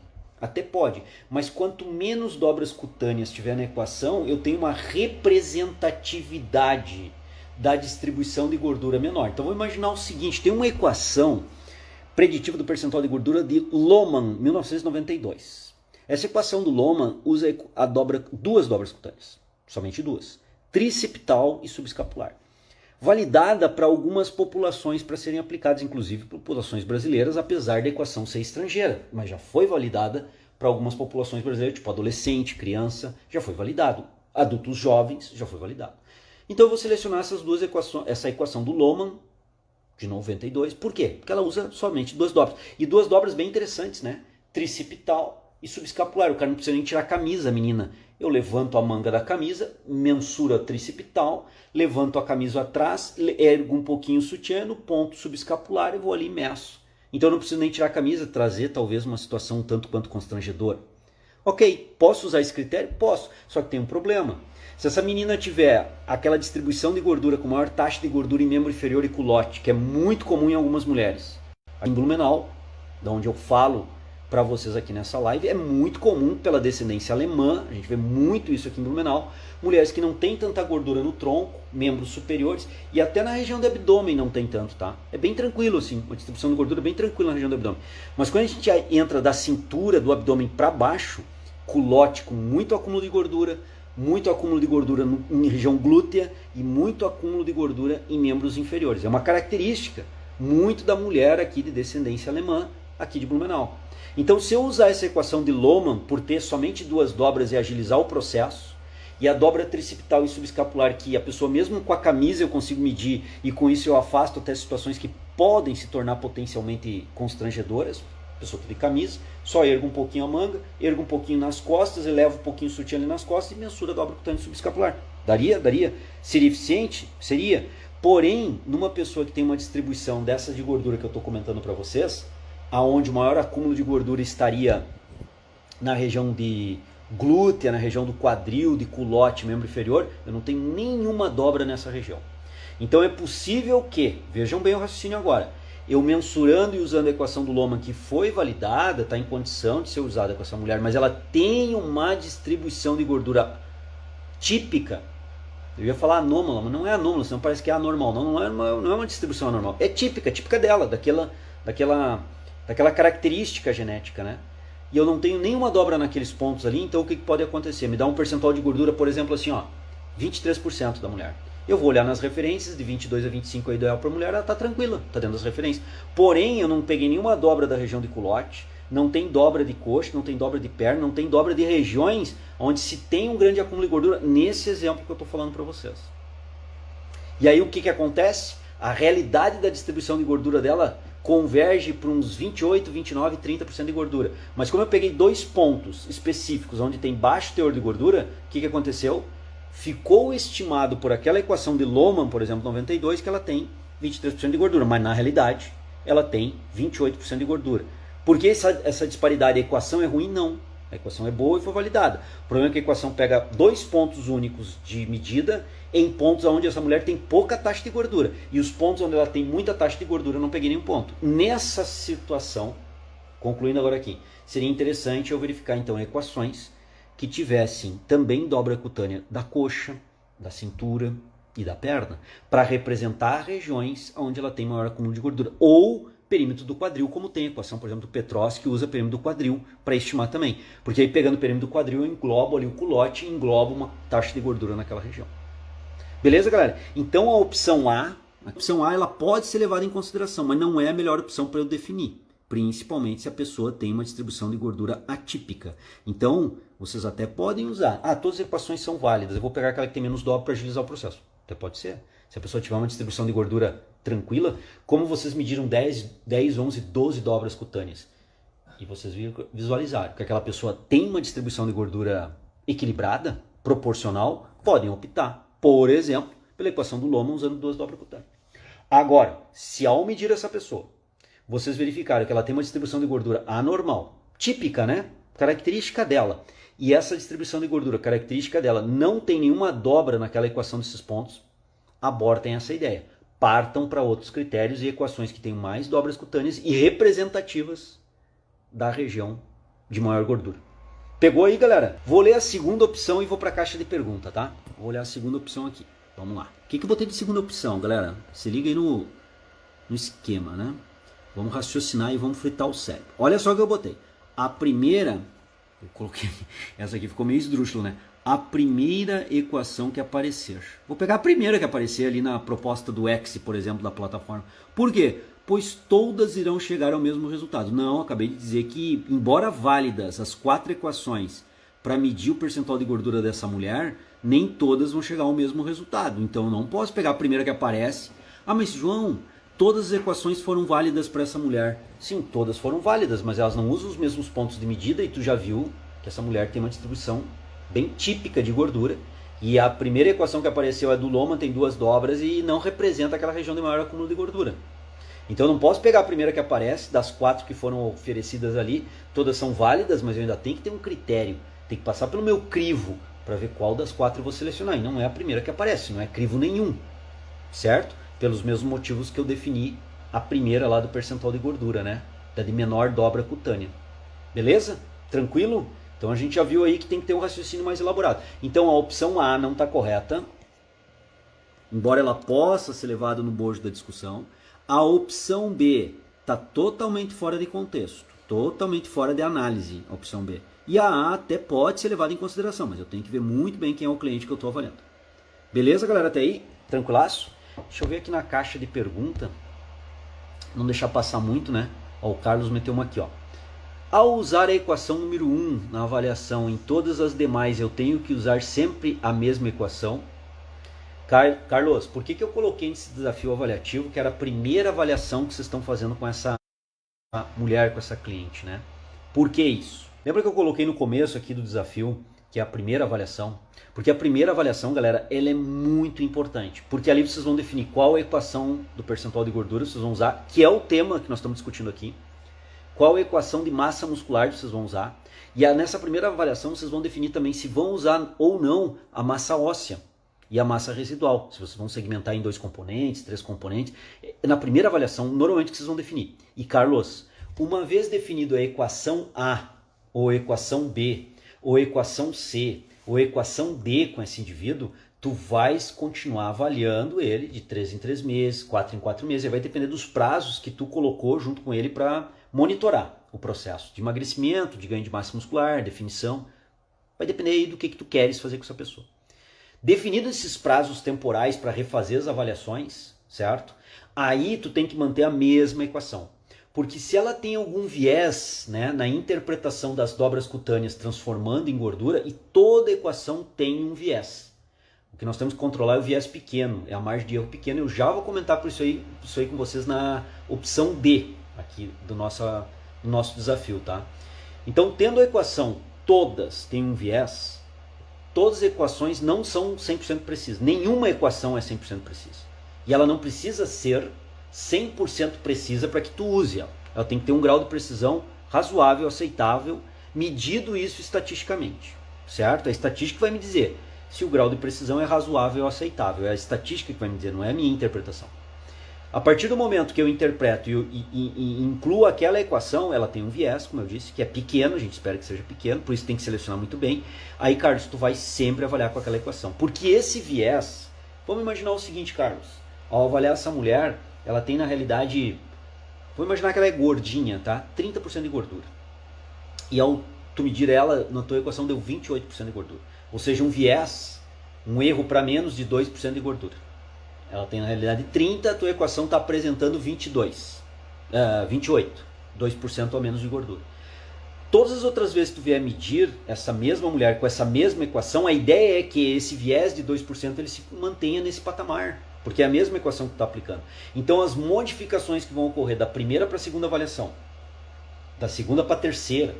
mas quanto menos dobras cutâneas tiver na equação, eu tenho uma representatividade da distribuição de gordura menor. Então vamos imaginar o seguinte, tem uma equação preditiva do percentual de gordura de Lohmann, 1992. Essa equação do Lohmann usa duas dobras cutâneas, somente duas, tricipital e subescapular, validada para algumas populações para serem aplicadas, inclusive populações brasileiras, apesar da equação ser estrangeira, mas já foi validada para algumas populações brasileiras, tipo adolescente, criança, já foi validado, adultos jovens, já foi validado. Então eu vou selecionar essas duas equações, essa equação do Lohmann de 92, por quê? Porque ela usa somente duas dobras, e duas dobras bem interessantes, né? Tricipital e subescapular, o cara não precisa nem tirar a camisa, menina. Eu levanto a manga da camisa, mensura tricipital, levanto a camisa atrás, ergo um pouquinho o sutiã, no ponto subescapular e vou ali e meço. Então eu não preciso nem tirar a camisa, trazer talvez uma situação um tanto quanto constrangedora. Ok, posso usar esse critério? Posso, só que tem um problema. Se essa menina tiver aquela distribuição de gordura com maior taxa de gordura em membro inferior e culote, que é muito comum em algumas mulheres, em Blumenau, da onde eu falo para vocês aqui nessa live, é muito comum pela descendência alemã, a gente vê muito isso aqui em Blumenau, mulheres que não têm tanta gordura no tronco, membros superiores, e até na região do abdômen não tem tanto, tá? É bem tranquilo assim, uma distribuição de gordura bem tranquila na região do abdômen. Mas quando a gente entra da cintura do abdômen para baixo, culote com muito acúmulo de gordura em região glútea e muito acúmulo de gordura em membros inferiores. É uma característica muito da mulher aqui de descendência alemã, aqui de Blumenau. Então, se eu usar essa equação de Lohmann por ter somente duas dobras e agilizar o processo, e a dobra tricipital e subescapular, que a pessoa mesmo com a camisa eu consigo medir, e com isso eu afasto até situações que podem se tornar potencialmente constrangedoras, a pessoa que tem camisa, só ergo um pouquinho a manga, ergo um pouquinho nas costas, elevo um pouquinho o sutiã ali nas costas e mensura a dobra cutânea subescapular. Daria? Seria eficiente? Seria. Porém, numa pessoa que tem uma distribuição dessa de gordura que eu estou comentando para vocês, aonde o maior acúmulo de gordura estaria na região de glútea, na região do quadril, de culote, membro inferior, eu não tenho nenhuma dobra nessa região. Então é possível que, vejam bem o raciocínio agora, eu mensurando e usando a equação do Lohmann, que foi validada, está em condição de ser usada com essa mulher, mas ela tem uma distribuição de gordura típica. Eu ia falar anômala, mas não é anômala, senão parece que é anormal. Não é uma distribuição anormal. É típica dela, daquela característica genética, né? E eu não tenho nenhuma dobra naqueles pontos ali, então o que pode acontecer? Me dá um percentual de gordura, por exemplo, assim, ó, 23% da mulher. Eu vou olhar nas referências, de 22 a 25 é ideal para a mulher, ela está tranquila, está dentro das referências. Porém, eu não peguei nenhuma dobra da região de culote, não tem dobra de coxa, não tem dobra de perna, não tem dobra de regiões onde se tem um grande acúmulo de gordura, nesse exemplo que eu estou falando para vocês. E aí o que acontece? A realidade da distribuição de gordura dela converge para uns 28, 29, 30% de gordura. Mas como eu peguei dois pontos específicos onde tem baixo teor de gordura, o que aconteceu? Ficou estimado por aquela equação de Lohmann, por exemplo, 92, que ela tem 23% de gordura, mas na realidade ela tem 28% de gordura. Por que essa disparidade? A equação é ruim? Não. A equação é boa e foi validada. O problema é que a equação pega dois pontos únicos de medida em pontos onde essa mulher tem pouca taxa de gordura. E os pontos onde ela tem muita taxa de gordura eu não peguei nenhum ponto. Nessa situação, concluindo agora aqui, seria interessante eu verificar então equações que tivessem também dobra cutânea da coxa, da cintura e da perna, para representar regiões onde ela tem maior acúmulo de gordura. Ou perímetro do quadril, como tem a equação, por exemplo, do Petrosky, que usa perímetro do quadril para estimar também. Porque aí pegando o perímetro do quadril, eu englobo ali o culote e englobo uma taxa de gordura naquela região. Beleza, galera? Então a opção A ela pode ser levada em consideração, mas não é a melhor opção para eu definir. Principalmente se a pessoa tem uma distribuição de gordura atípica. Então, vocês até podem usar. Todas as equações são válidas. Eu vou pegar aquela que tem menos dobra para agilizar o processo. Até pode ser. Se a pessoa tiver uma distribuição de gordura tranquila, como vocês mediram 10, 11, 12 dobras cutâneas, e vocês visualizaram que aquela pessoa tem uma distribuição de gordura equilibrada, proporcional, podem optar, por exemplo, pela equação do Lohmann usando duas dobras cutâneas. Agora, se ao medir essa pessoa, vocês verificaram que ela tem uma distribuição de gordura anormal, típica, né? Característica dela, e essa distribuição de gordura, característica dela, não tem nenhuma dobra naquela equação desses pontos, abortem essa ideia. Partam para outros critérios e equações que tenham mais dobras cutâneas e representativas da região de maior gordura. Pegou aí, galera? Vou ler a segunda opção e vou para a caixa de pergunta, tá? Vou olhar a segunda opção aqui. Vamos lá. O que eu botei de segunda opção, galera? Se liga aí no esquema, né? Vamos raciocinar e vamos fritar o cérebro. Olha só o que eu botei. A primeira, eu coloquei, essa aqui ficou meio esdrúxulo, né? A primeira equação que aparecer. Vou pegar a primeira que aparecer ali na proposta do X, por exemplo, da plataforma. Por quê? Pois todas irão chegar ao mesmo resultado. Não, acabei de dizer que, embora válidas as 4 equações para medir o percentual de gordura dessa mulher, nem todas vão chegar ao mesmo resultado. Então eu não posso pegar a primeira que aparece. Ah, mas João, todas as equações foram válidas para essa mulher. Sim, todas foram válidas, mas elas não usam os mesmos pontos de medida e tu já viu que essa mulher tem uma distribuição bem típica de gordura. E a primeira equação que apareceu é do Lohmann, tem 2 dobras e não representa aquela região de maior acúmulo de gordura. Então eu não posso pegar a primeira que aparece, das 4 que foram oferecidas ali, todas são válidas, mas eu ainda tenho que ter um critério, tem que passar pelo meu crivo para ver qual das 4 eu vou selecionar. E não é a primeira que aparece, não é crivo nenhum, certo? Pelos mesmos motivos que eu defini a primeira lá do percentual de gordura, né? Da de menor dobra cutânea. Beleza? Tranquilo? Então a gente já viu aí que tem que ter um raciocínio mais elaborado. Então a opção A não está correta, embora ela possa ser levada no bojo da discussão. A opção B está totalmente fora de contexto, totalmente fora de análise, a opção B. E a A até pode ser levada em consideração, mas eu tenho que ver muito bem quem é o cliente que eu estou avaliando. Beleza, galera? Até aí? Tranquilaço? Deixa eu ver aqui na caixa de pergunta, não deixar passar muito, né? Ó, o Carlos meteu uma aqui, ó. Ao usar a equação número 1 na avaliação, em todas as demais eu tenho que usar sempre a mesma equação? Carlos, por que eu coloquei nesse desafio avaliativo, que era a primeira avaliação que vocês estão fazendo com essa mulher, com essa cliente, né? Por que isso? Lembra que eu coloquei no começo aqui do desafio, que é a primeira avaliação? Porque a primeira avaliação, galera, ela é muito importante. Porque ali vocês vão definir qual a equação do percentual de gordura vocês vão usar, que é o tema que nós estamos discutindo aqui. Qual a equação de massa muscular vocês vão usar. E nessa primeira avaliação vocês vão definir também se vão usar ou não a massa óssea e a massa residual. Se vocês vão segmentar em 2 componentes, 3 componentes. Na primeira avaliação, normalmente que vocês vão definir. E Carlos, uma vez definido a equação A, ou equação B, ou equação C, ou equação D com esse indivíduo, tu vais continuar avaliando ele de 3 em 3 meses, 4 em 4 meses. E vai depender dos prazos que tu colocou junto com ele para monitorar o processo de emagrecimento, de ganho de massa muscular, definição. Vai depender aí do que tu queres fazer com essa pessoa. Definidos esses prazos temporais para refazer as avaliações, certo? Aí tu tem que manter a mesma equação. Porque se ela tem algum viés, né, na interpretação das dobras cutâneas transformando em gordura, e toda equação tem um viés. O que nós temos que controlar é o viés pequeno, é a margem de erro pequena. Eu já vou comentar por isso aí com vocês na opção D aqui do nosso desafio, tá? Então, tendo a equação todas têm um viés, todas as equações não são 100% precisas. Nenhuma equação é 100% precisa. E ela não precisa ser 100% precisa para que tu use ela. Ela tem que ter um grau de precisão razoável, aceitável, medido isso estatisticamente, certo? A estatística vai me dizer se o grau de precisão é razoável ou aceitável. É a estatística que vai me dizer, não é a minha interpretação. A partir do momento que eu interpreto e incluo aquela equação, ela tem um viés, como eu disse, que é pequeno, a gente espera que seja pequeno, por isso tem que selecionar muito bem. Aí, Carlos, tu vai sempre avaliar com aquela equação. Porque esse viés, vamos imaginar o seguinte, Carlos, ao avaliar essa mulher, ela tem na realidade, vamos imaginar que ela é gordinha, tá? 30% de gordura. E ao tu medir ela, na tua equação deu 28% de gordura. Ou seja, um viés, um erro para menos de 2% de gordura. Ela tem na realidade 30, a tua equação está apresentando 28, 2% a menos de gordura. Todas as outras vezes que tu vier medir essa mesma mulher com essa mesma equação, a ideia é que esse viés de 2% ele se mantenha nesse patamar, porque é a mesma equação que tu está aplicando. Então as modificações que vão ocorrer da primeira para a segunda avaliação, da segunda para a terceira,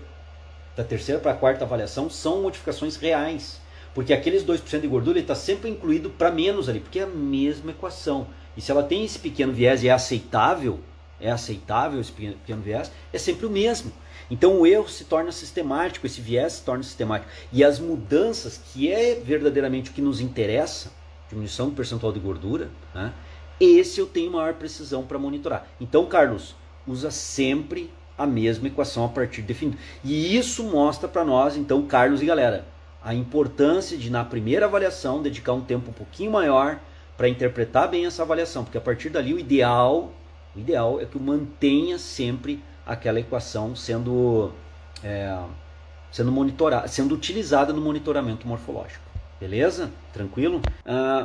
da terceira para a quarta avaliação, são modificações reais. Porque aqueles 2% de gordura está sempre incluído para menos ali, porque é a mesma equação. E se ela tem esse pequeno viés e é aceitável esse pequeno viés, é sempre o mesmo. Então o erro se torna sistemático, esse viés se torna sistemático. E as mudanças, que é verdadeiramente o que nos interessa, diminuição do percentual de gordura, né? Esse eu tenho maior precisão para monitorar. Então, Carlos, usa sempre a mesma equação a partir de definido. E isso mostra para nós, então, Carlos e galera, a importância de, na primeira avaliação, dedicar um tempo um pouquinho maior para interpretar bem essa avaliação, porque a partir dali o ideal é que eu mantenha sempre aquela equação sendo monitorada, sendo utilizada no monitoramento morfológico. Beleza? Tranquilo?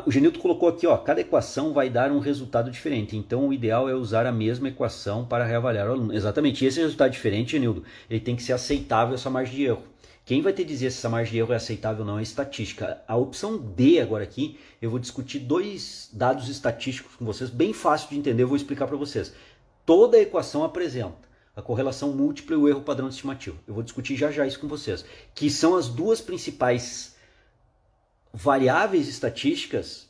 O Genilton colocou aqui, ó, cada equação vai dar um resultado diferente, então o ideal é usar a mesma equação para reavaliar o aluno. Exatamente, esse resultado diferente, Genildo, ele tem que ser aceitável essa margem de erro. Quem vai te dizer se essa margem de erro é aceitável ou não é a estatística. A opção D agora aqui, eu vou discutir 2 dados estatísticos com vocês, bem fácil de entender, eu vou explicar para vocês. Toda equação apresenta a correlação múltipla e o erro padrão de estimativa. Eu vou discutir já isso com vocês, que são as 2 principais variáveis estatísticas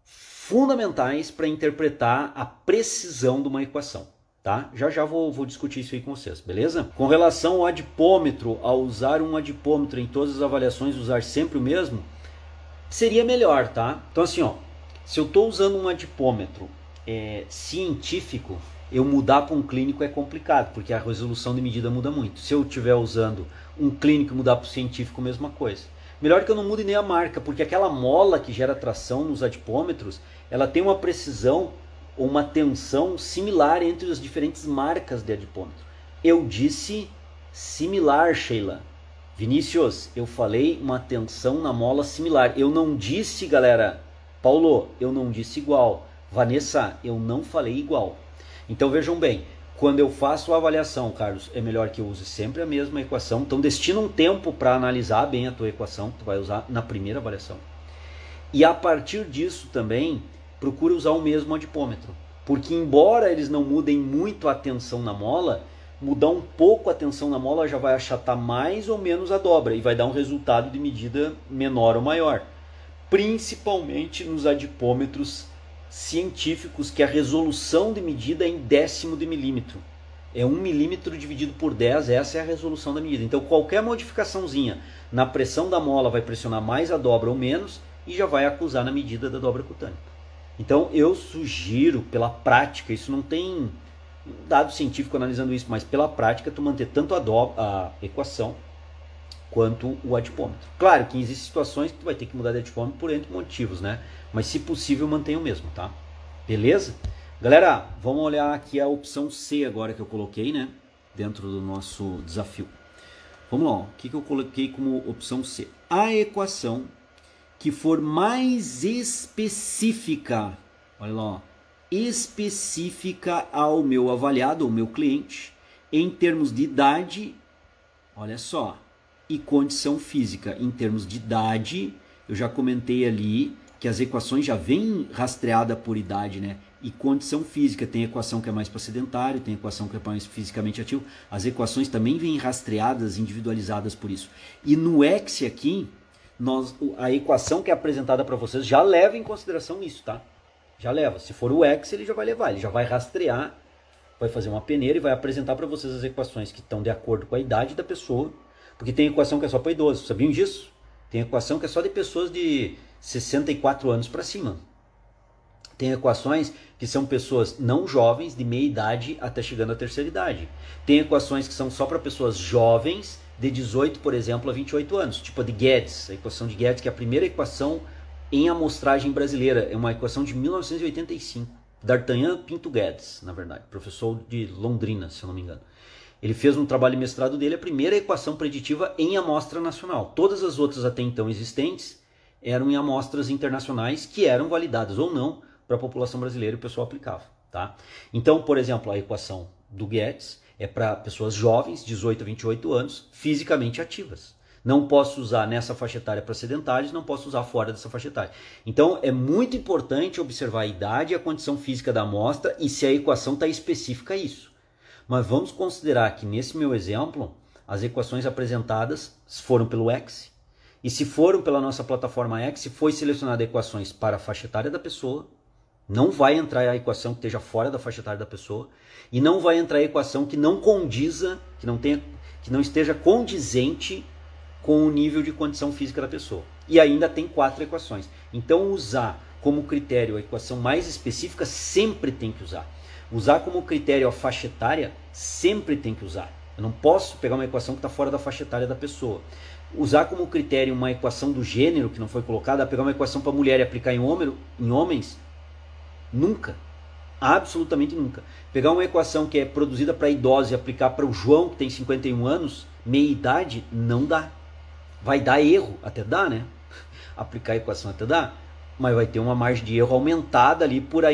fundamentais para interpretar a precisão de uma equação. Tá? Já vou discutir isso aí com vocês, beleza? Com relação ao adipômetro, ao usar um adipômetro em todas as avaliações, usar sempre o mesmo, seria melhor, tá? Então assim, ó, se eu estou usando um adipômetro científico, eu mudar para um clínico é complicado, porque a resolução de medida muda muito. Se eu estiver usando um clínico e mudar para o científico, mesma coisa. Melhor que eu não mude nem a marca, porque aquela mola que gera tração nos adipômetros, ela tem uma precisão ou uma tensão similar entre as diferentes marcas de adipômetro. Eu disse similar, Sheila. Vinícius, eu falei uma tensão na mola similar. Eu não disse, galera, Paulo, eu não disse igual. Vanessa, eu não falei igual. Então vejam bem, quando eu faço a avaliação, Carlos, é melhor que eu use sempre a mesma equação. Então destina um tempo para analisar bem a tua equação, que tu vai usar na primeira avaliação. E a partir disso também, procura usar o mesmo adipômetro. Porque embora eles não mudem muito a tensão na mola, mudar um pouco a tensão na mola já vai achatar mais ou menos a dobra e vai dar um resultado de medida menor ou maior. Principalmente nos adipômetros científicos, que a resolução de medida é em décimo de milímetro. É 1 milímetro dividido por 10, essa é a resolução da medida. Então qualquer modificaçãozinha na pressão da mola vai pressionar mais a dobra ou menos e já vai acusar na medida da dobra cutânea. Então eu sugiro, pela prática, isso não tem dado científico analisando isso, mas pela prática tu manter tanto a equação quanto o adipômetro. Claro que existem situações que tu vai ter que mudar de adipômetro por N motivos, né? Mas se possível mantenha o mesmo, tá? Beleza? Galera, vamos olhar aqui a opção C agora que eu coloquei, né? Dentro do nosso desafio. Vamos lá, ó. O que eu coloquei como opção C? A equação que for mais específica, olha lá, ó, específica ao meu avaliado, ao meu cliente, em termos de idade, olha só, e condição física. Em termos de idade, eu já comentei ali que as equações já vêm rastreadas por idade, né? E condição física, tem equação que é mais para sedentário, tem equação que é mais fisicamente ativo. As equações também vêm rastreadas, individualizadas por isso. E no X aqui, a equação que é apresentada para vocês já leva em consideração isso, tá? Já leva. Se for o X, ele já vai levar, ele já vai rastrear, vai fazer uma peneira e vai apresentar para vocês as equações que estão de acordo com a idade da pessoa, porque tem equação que é só para idosos, sabiam disso? Tem equação que é só de pessoas de 64 anos para cima. Tem equações que são pessoas não jovens, de meia idade até chegando à terceira idade. Tem equações que são só para pessoas jovens, de 18, por exemplo, a 28 anos. Tipo a de Guedes, a equação de Guedes, que é a primeira equação em amostragem brasileira. É uma equação de 1985. D'Artagnan Pinto Guedes, na verdade. Professor de Londrina, se eu não me engano. Ele fez um trabalho de mestrado dele, a primeira equação preditiva em amostra nacional. Todas as outras até então existentes eram em amostras internacionais que eram validadas ou não para a população brasileira e o pessoal aplicava. Tá? Então, por exemplo, a equação do Guedes é para pessoas jovens, 18 a 28 anos, fisicamente ativas. Não posso usar nessa faixa etária para sedentários, não posso usar fora dessa faixa etária. Então, é muito importante observar a idade e a condição física da amostra e se a equação está específica a isso. Mas vamos considerar que nesse meu exemplo, as equações apresentadas foram pelo X. E se foram pela nossa plataforma X, foi selecionada equações para a faixa etária da pessoa, não vai entrar a equação que esteja fora da faixa etária da pessoa, e não vai entrar a equação que não condiza, que não esteja condizente com o nível de condição física da pessoa. E ainda tem 4 equações. Então usar como critério a equação mais específica sempre tem que usar. Usar como critério a faixa etária sempre tem que usar. Eu não posso pegar uma equação que está fora da faixa etária da pessoa. usar como critério uma equação do gênero que não foi colocada, pegar uma equação para mulher e aplicar em homens, nunca. Absolutamente nunca. Pegar uma equação que é produzida para idosos e aplicar para o João, que tem 51 anos, meia idade, não dá. Vai dar erro, até dá, né? Aplicar a equação até dá, mas vai ter uma margem de erro aumentada ali por a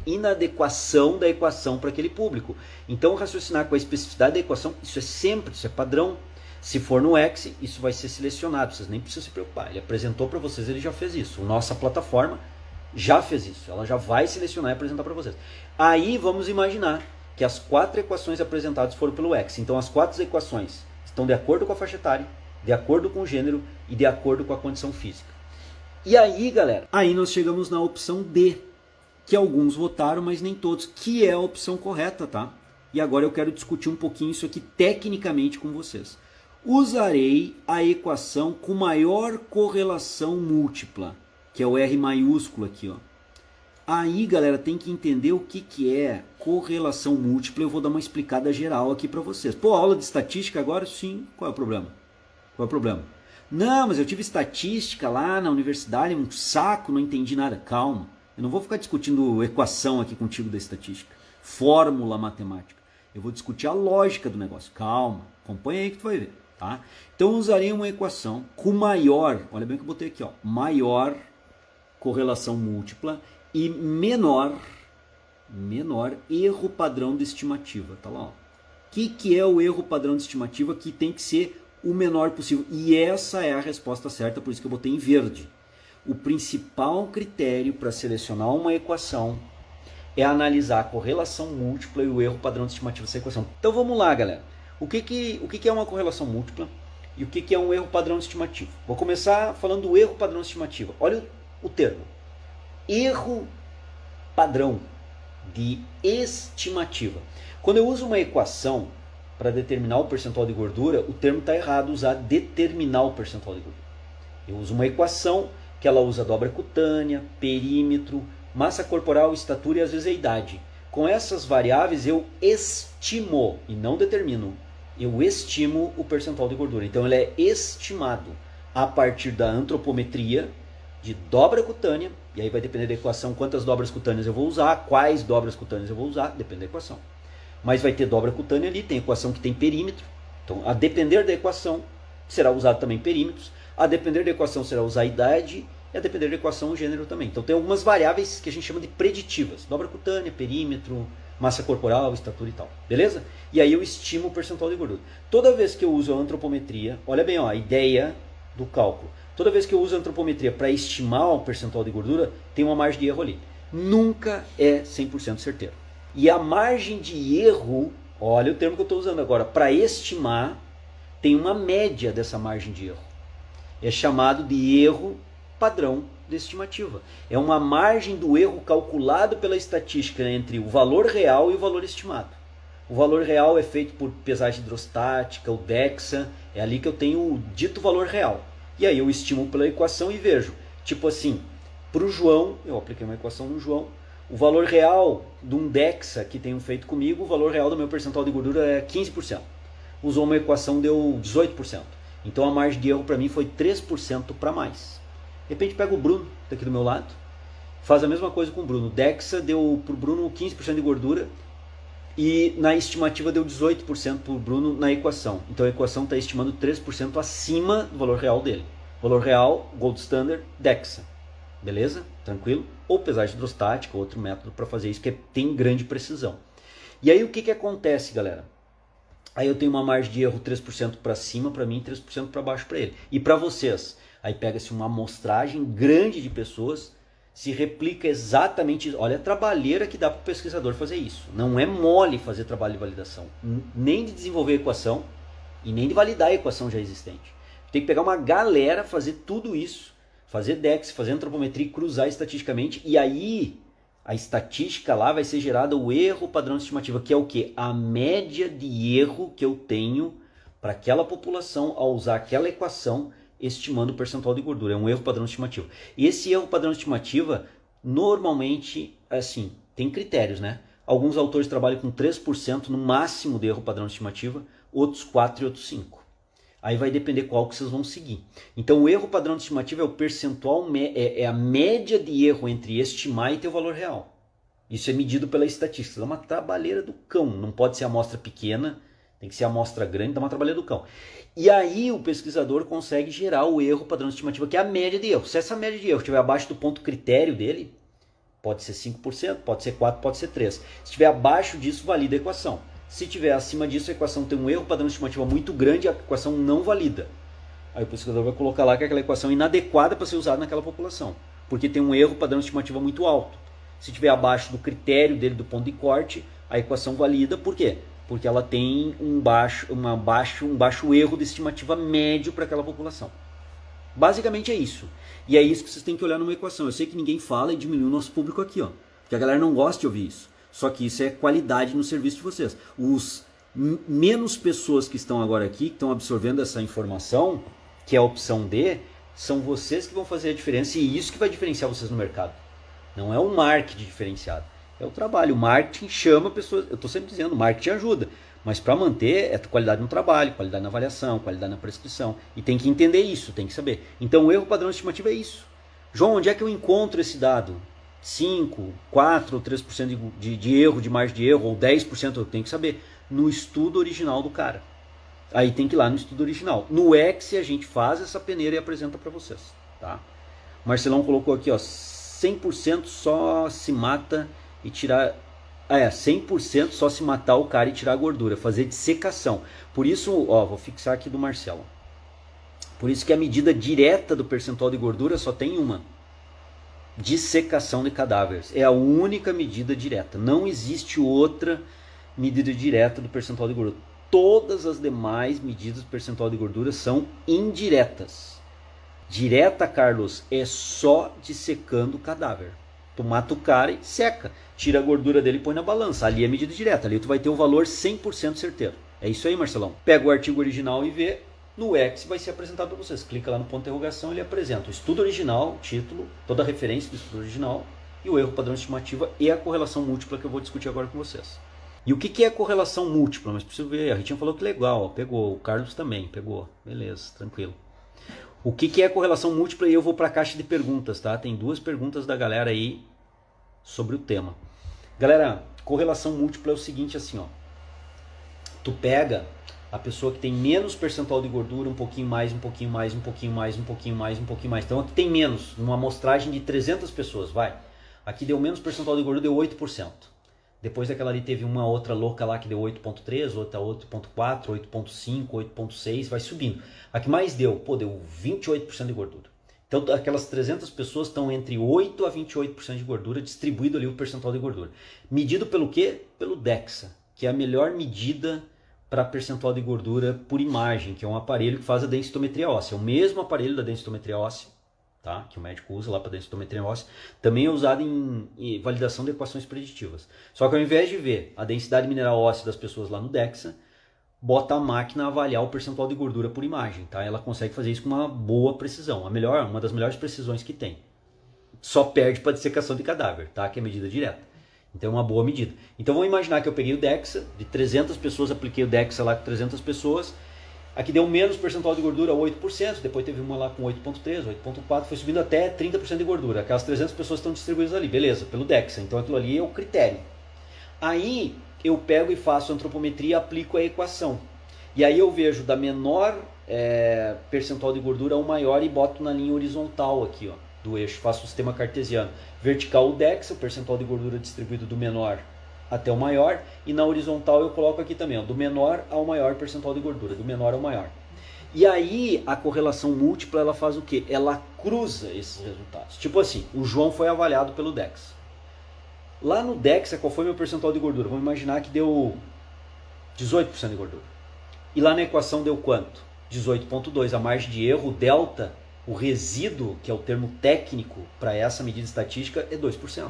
inadequação da equação para aquele público. Então, raciocinar com a especificidade da equação, isso é padrão. Se for no X, isso vai ser selecionado, vocês nem precisam se preocupar. Ele apresentou para vocês, ele já fez isso. Nossa plataforma já fez isso, ela já vai selecionar e apresentar para vocês. Aí vamos imaginar que as 4 equações apresentadas foram pelo X. Então as 4 equações estão de acordo com a faixa etária, de acordo com o gênero e de acordo com a condição física. E aí, galera, aí nós chegamos na opção D, que alguns votaram, mas nem todos, que é a opção correta, tá? E agora eu quero discutir um pouquinho isso aqui tecnicamente com vocês. Usarei a equação com maior correlação múltipla, que é o R maiúsculo aqui, ó. Aí, galera, tem que entender o que é correlação múltipla. Eu vou dar uma explicada geral aqui para vocês. Pô, aula de estatística agora? Sim. Qual é o problema? Qual é o problema? Não, mas eu tive estatística lá na universidade, um saco, não entendi nada. Calma, eu não vou ficar discutindo equação aqui contigo da estatística, fórmula matemática. Eu vou discutir a lógica do negócio. Calma, acompanha aí que tu vai ver, tá? Então eu usarei uma equação com maior, olha bem o que eu botei aqui, ó, maior correlação múltipla e menor erro padrão de estimativa. Tá lá, ó. O que é o erro padrão de estimativa? Que tem que ser o menor possível. E essa é a resposta certa, por isso que eu botei em verde. O principal critério para selecionar uma equação é analisar a correlação múltipla e o erro padrão de estimativa dessa equação. Então vamos lá, galera. O que é uma correlação múltipla e o que é um erro padrão de estimativa? Vou começar falando do erro padrão de estimativa. Olha o termo. Erro padrão de estimativa. Quando eu uso uma equação para determinar o percentual de gordura, o termo está errado, usar determinar o percentual de gordura. Eu uso uma equação que ela usa dobra cutânea, perímetro, massa corporal, estatura e às vezes a idade. Com essas variáveis eu estimo e não determino. Eu estimo o percentual de gordura. Então ele é estimado a partir da antropometria de dobra cutânea, e aí vai depender da equação quantas dobras cutâneas eu vou usar, quais dobras cutâneas eu vou usar, depende da equação. Mas vai ter dobra cutânea ali, tem equação que tem perímetro. Então, a depender da equação, será usado também perímetros. A depender da equação, será usar a idade. E a depender da equação, o gênero também. Então, tem algumas variáveis que a gente chama de preditivas. Dobra cutânea, perímetro, massa corporal, estatura e tal. Beleza? E aí eu estimo o percentual de gordura. Toda vez que eu uso a antropometria, olha bem, ó, a ideia do cálculo. Toda vez que eu uso a antropometria para estimar o percentual de gordura, tem uma margem de erro ali. Nunca é 100% certeiro. E a margem de erro, olha o termo que eu estou usando agora, para estimar, tem uma média dessa margem de erro. É chamado de erro padrão de estimativa. É uma margem do erro calculado pela estatística entre o valor real e o valor estimado. O valor real é feito por pesagem hidrostática, o DEXA, é ali que eu tenho o dito valor real. E aí eu estimo pela equação e vejo, tipo assim, para o João, eu apliquei uma equação no João, o valor real de um DEXA que tenho feito comigo, o valor real do meu percentual de gordura é 15%. Usou uma equação, deu 18%. Então a margem de erro para mim foi 3% para mais. De repente pega o Bruno, tá aqui do meu lado, faz a mesma coisa com o Bruno. O DEXA deu para o Bruno 15% de gordura e na estimativa deu 18% para o Bruno na equação. Então a equação está estimando 3% acima do valor real dele. Valor real, Gold Standard, DEXA. Beleza? Tranquilo? Ou pesagem hidrostática, outro método para fazer isso que tem grande precisão. E aí o que acontece, galera? Aí eu tenho uma margem de erro 3% para cima para mim e 3% para baixo para ele. E para vocês? Aí pega-se uma amostragem grande de pessoas, se replica exatamente isso. Olha a trabalheira que dá para o pesquisador fazer isso. Não é mole fazer trabalho de validação, nem de desenvolver a equação e nem de validar a equação já existente. Tem que pegar uma galera, fazer tudo isso, fazer DEX, fazer antropometria, cruzar estatisticamente, e aí a estatística lá vai ser gerada o erro padrão de estimativa, que é o quê? A média de erro que eu tenho para aquela população ao usar aquela equação estimando o percentual de gordura. É um erro padrão de estimativa. E esse erro padrão de estimativa, normalmente, assim, tem critérios, né? Alguns autores trabalham com 3% no máximo de erro padrão de estimativa, outros 4% e outros 5%. Aí vai depender qual que vocês vão seguir. Então o erro padrão de estimativa é o percentual, é a média de erro entre estimar e ter o valor real. Isso é medido pela estatística. Dá uma trabalheira do cão. Não pode ser amostra pequena, tem que ser amostra grande, dá uma trabalheira do cão. E aí o pesquisador consegue gerar o erro padrão de estimativa, que é a média de erro. Se essa média de erro estiver abaixo do ponto critério dele, pode ser 5%, pode ser 4%, pode ser 3%. Se estiver abaixo disso, valida a equação. Se estiver acima disso, a equação tem um erro padrão de estimativa muito grande, a equação não valida. Aí o pesquisador vai colocar lá que aquela equação é inadequada para ser usada naquela população, porque tem um erro padrão de estimativa muito alto. Se estiver abaixo do critério dele, do ponto de corte, a equação valida. Por quê? Porque ela tem um baixo erro de estimativa médio para aquela população. Basicamente é isso. E é isso que vocês têm que olhar numa equação. Eu sei que ninguém fala e diminui o nosso público aqui, ó, porque a galera não gosta de ouvir isso. Só que isso é qualidade no serviço de vocês. Os menos pessoas que estão agora aqui, que estão absorvendo essa informação, que é a opção D, são vocês que vão fazer a diferença, e isso que vai diferenciar vocês no mercado. Não é o marketing diferenciado, é o trabalho. O marketing chama pessoas, eu estou sempre dizendo, o marketing ajuda, mas para manter é qualidade no trabalho, qualidade na avaliação, qualidade na prescrição. E tem que entender isso, tem que saber. Então o erro padrão estimativo é isso. João, onde é que eu encontro esse dado? 5, 4 ou 3% de erro, de margem de erro, ou 10%, eu tenho que saber. No estudo original do cara. Aí tem que ir lá no estudo original. No Excel a gente faz essa peneira e apresenta para vocês. Tá? Marcelão colocou aqui, ó, 100% só se mata e tirar... 100% só se matar o cara e tirar a gordura, fazer dissecação. Por isso, ó, vou fixar aqui do Marcelo. Por isso que a medida direta do percentual de gordura só tem uma. Dissecação de cadáveres. É a única medida direta. Não existe outra medida direta do percentual de gordura. Todas as demais medidas do percentual de gordura são indiretas. Direta, Carlos, é só dissecando o cadáver. Tu mata o cara e seca. Tira a gordura dele e põe na balança. Ali é medida direta. Ali tu vai ter o valor 100% certeiro. É isso aí, Marcelão. Pega o artigo original e vê. No X vai ser apresentado para vocês. Clica lá no ponto de interrogação, ele apresenta o estudo original, o título, toda a referência do estudo original e o erro padrão de estimativa e a correlação múltipla que eu vou discutir agora com vocês. E o que é correlação múltipla? Mas preciso ver, a Ritinha falou que legal, ó, pegou, o Carlos também pegou, beleza, tranquilo. O que é correlação múltipla? E eu vou para a caixa de perguntas, tá? Tem 2 perguntas da galera aí sobre o tema. Galera, correlação múltipla é o seguinte, assim, ó. Tu pega a pessoa que tem menos percentual de gordura, um pouquinho mais, um pouquinho mais, um pouquinho mais, um pouquinho mais, um pouquinho mais. Então aqui tem menos, numa amostragem de 300 pessoas, vai. Aqui deu menos percentual de gordura, deu 8%. Depois daquela ali teve uma outra louca lá que deu 8,3, outra 8,4, 8,5, 8,6, vai subindo. A que mais deu? Pô, deu 28% de gordura. Então aquelas 300 pessoas estão entre 8 a 28% de gordura, distribuído ali o percentual de gordura. Medido pelo quê? Pelo DEXA, que é a melhor medida para percentual de gordura por imagem, que é um aparelho que faz a densitometria óssea. É o mesmo aparelho da densitometria óssea, tá? Que o médico usa lá para densitometria óssea, também é usado em validação de equações preditivas. Só que ao invés de ver a densidade mineral óssea das pessoas lá no DEXA, bota a máquina a avaliar o percentual de gordura por imagem, tá? Ela consegue fazer isso com uma boa precisão, uma das melhores precisões que tem. Só perde para dissecação de cadáver, tá? Que é medida direta. Então é uma boa medida. Então vamos imaginar que eu peguei o DEXA, de 300 pessoas, apliquei o DEXA lá com 300 pessoas, aqui deu menos percentual de gordura, 8%, depois teve uma lá com 8,3, 8,4, foi subindo até 30% de gordura. Aquelas 300 pessoas estão distribuídas ali, beleza, pelo DEXA, então aquilo ali é o critério. Aí eu pego e faço a antropometria e aplico a equação. E aí eu vejo da menor percentual de gordura ao maior e boto na linha horizontal aqui, ó, do eixo, faço o sistema cartesiano. Vertical o DEXA, o percentual de gordura distribuído do menor até o maior, e na horizontal eu coloco aqui também, ó, do menor ao maior percentual de gordura, do menor ao maior. E aí a correlação múltipla ela faz o quê? Ela cruza esses resultados. Tipo assim, o João foi avaliado pelo DEXA. Lá no DEXA, qual foi meu percentual de gordura? Vamos imaginar que deu 18% de gordura. E lá na equação deu quanto? 18,2. A margem de erro, o delta, o resíduo, que é o termo técnico para essa medida estatística, é 2%.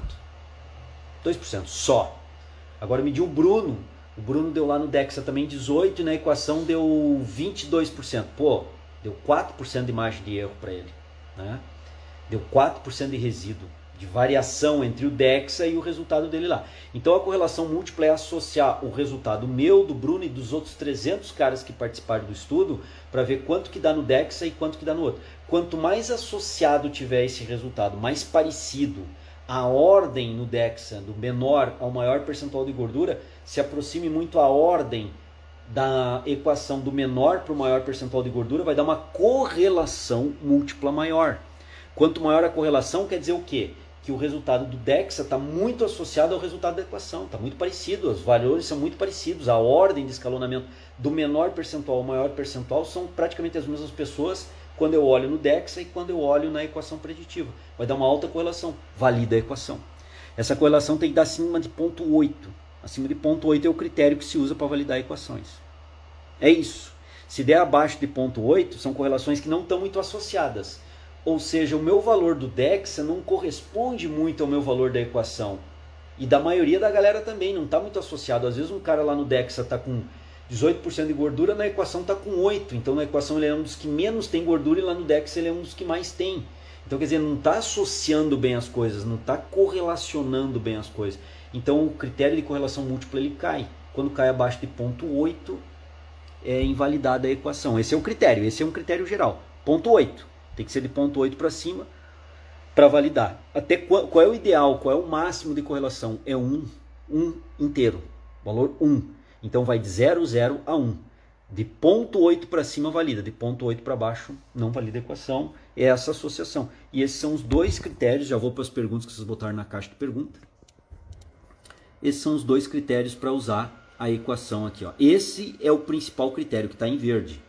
2% só. Agora mediu o Bruno. O Bruno deu lá no DEXA também 18% e na equação deu 22%. Pô, deu 4% de margem de erro para ele. Né? Deu 4% de resíduo. de variação entre o DEXA e o resultado dele lá. Então a correlação múltipla é associar o resultado meu, do Bruno e dos outros 300 caras que participaram do estudo para ver quanto que dá no DEXA e quanto que dá no outro. Quanto mais associado tiver esse resultado, mais parecido, a ordem no DEXA, do menor ao maior percentual de gordura, se aproxime muito a ordem da equação do menor para o maior percentual de gordura, vai dar uma correlação múltipla maior. Quanto maior a correlação, quer dizer o quê? Que o resultado do DEXA está muito associado ao resultado da equação, está muito parecido, os valores são muito parecidos, a ordem de escalonamento do menor percentual ao maior percentual são praticamente as mesmas pessoas quando eu olho no DEXA e quando eu olho na equação preditiva. Vai dar uma alta correlação, valida a equação. Essa correlação tem que dar acima de 0,8. Acima de 0,8 é o critério que se usa para validar equações. É isso. Se der abaixo de 0,8, são correlações que não estão muito associadas. Ou seja, o meu valor do DEXA não corresponde muito ao meu valor da equação. E da maioria da galera também, não está muito associado. Às vezes um cara lá no DEXA está com 18% de gordura, na equação está com 8%. Então na equação ele é um dos que menos tem gordura e lá no DEXA ele é um dos que mais tem. Então quer dizer, não está associando bem as coisas, não está correlacionando bem as coisas. Então o critério de correlação múltipla ele cai. Quando cai abaixo de 0,8 é invalidada a equação. Esse é o critério, esse é um critério geral. 0,8. Tem que ser de 0,8 para cima para validar. Até qual é o ideal, qual é o máximo de correlação? É 1 inteiro, valor 1. Então vai de 0, 0 a 1. De 0,8 para cima valida, de 0,8 para baixo não valida a equação. É essa associação. E esses são os dois critérios, já vou para as perguntas que vocês botaram na caixa de pergunta. Esses são os dois critérios para usar a equação aqui. Ó. Esse é o principal critério que está em verde.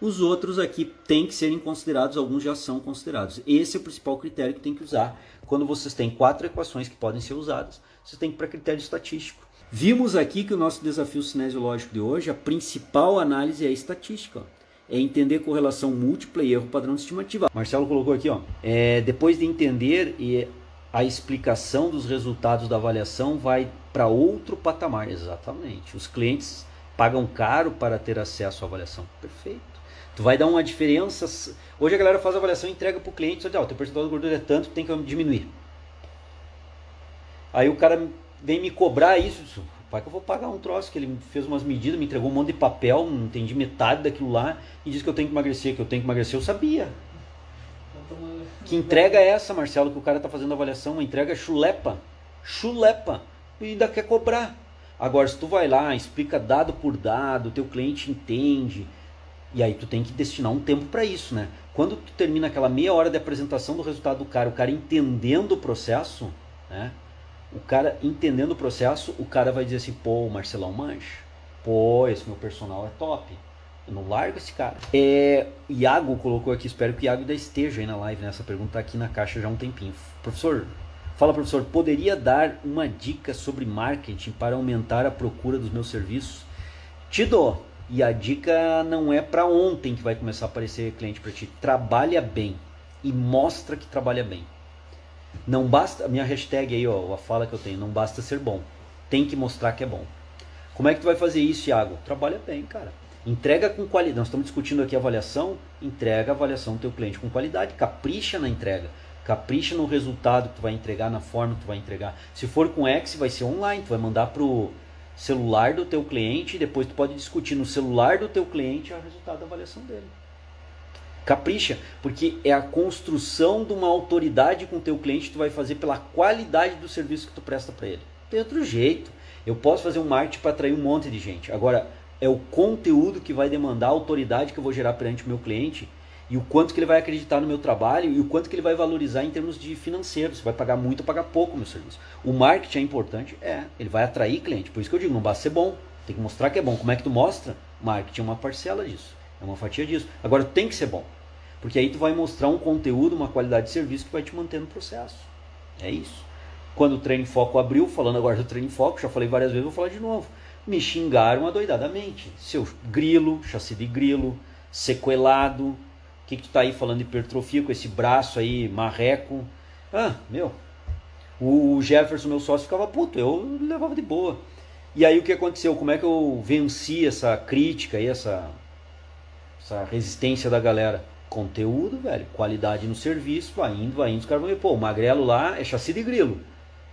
Os outros aqui têm que serem considerados, alguns já são considerados. Esse é o principal critério que tem que usar. Quando vocês têm 4 equações que podem ser usadas, vocês têm que ir para critério estatístico. Vimos aqui que o nosso desafio cinesiológico de hoje, a principal análise é a estatística. Ó. É entender correlação múltipla e erro padrão de estimativa. Marcelo colocou aqui, ó, depois de entender a explicação dos resultados da avaliação vai para outro patamar. Exatamente. Os clientes pagam caro para ter acesso à avaliação. Perfeito. Tu vai dar uma diferença. Hoje a galera faz a avaliação e entrega para o cliente, só diz, o teu percentual de gordura é tanto, tem que diminuir. Aí o cara vem me cobrar isso, pai, que eu vou pagar um troço, que ele fez umas medidas, me entregou um monte de papel, não entendi metade daquilo lá, e disse que eu tenho que emagrecer, eu sabia. Que entrega é essa, Marcelo, que o cara está fazendo a avaliação, uma entrega chulepa, e ainda quer cobrar. Agora, se tu vai lá, explica dado por dado, teu cliente entende, e aí tu tem que destinar um tempo para isso, né? Quando tu termina aquela meia hora de apresentação do resultado do cara, o cara entendendo o processo, né? O cara entendendo o processo, o cara vai dizer assim, pô, o Marcelão mancha, pô, esse meu personal é top, eu não largo esse cara. Iago colocou aqui, espero que o Iago ainda esteja aí na live, né? Essa pergunta tá aqui na caixa já há um tempinho. Professor, poderia dar uma dica sobre marketing para aumentar a procura dos meus serviços? Te dou. E a dica não é para ontem que vai começar a aparecer cliente para ti. Trabalha bem e mostra que trabalha bem. Não basta, minha hashtag aí, ó, a fala que eu tenho, não basta ser bom. Tem que mostrar que é bom. Como é que tu vai fazer isso, Thiago? Trabalha bem, cara. Entrega com qualidade. Nós estamos discutindo aqui a avaliação. Entrega a avaliação do teu cliente com qualidade. Capricha na entrega. Capricha no resultado que tu vai entregar, na forma que tu vai entregar. Se for com X, vai ser online. Tu vai mandar pro celular do teu cliente, depois tu pode discutir no celular do teu cliente o resultado da avaliação dele. Capricha, porque é a construção de uma autoridade com o teu cliente que tu vai fazer pela qualidade do serviço que tu presta para ele. Tem outro jeito. Eu posso fazer um marketing para atrair um monte de gente. Agora, é o conteúdo que vai demandar a autoridade que eu vou gerar perante o meu cliente e o quanto que ele vai acreditar no meu trabalho e o quanto que ele vai valorizar em termos de financeiro. Se vai pagar muito ou pagar pouco o meu serviço. O marketing é importante? Ele vai atrair cliente. Por isso que eu digo, não basta ser bom. Tem que mostrar que é bom. Como é que tu mostra? Marketing é uma parcela disso. É uma fatia disso. Agora tem que ser bom. Porque aí tu vai mostrar um conteúdo, uma qualidade de serviço que vai te manter no processo. É isso. Quando o Treino em Foco abriu, falando agora do Treino em Foco, já falei várias vezes, vou falar de novo. Me xingaram adoidadamente. Seu grilo, chassi de grilo, sequelado. O que tu tá aí falando de hipertrofia com esse braço aí, marreco? O Jefferson, meu sócio, ficava puto. Eu levava de boa. E aí o que aconteceu? Como é que eu venci essa crítica aí, essa resistência da galera? Conteúdo, velho, qualidade no serviço, vai indo, os caras vão ver, pô, o magrelo lá é chassi de grilo.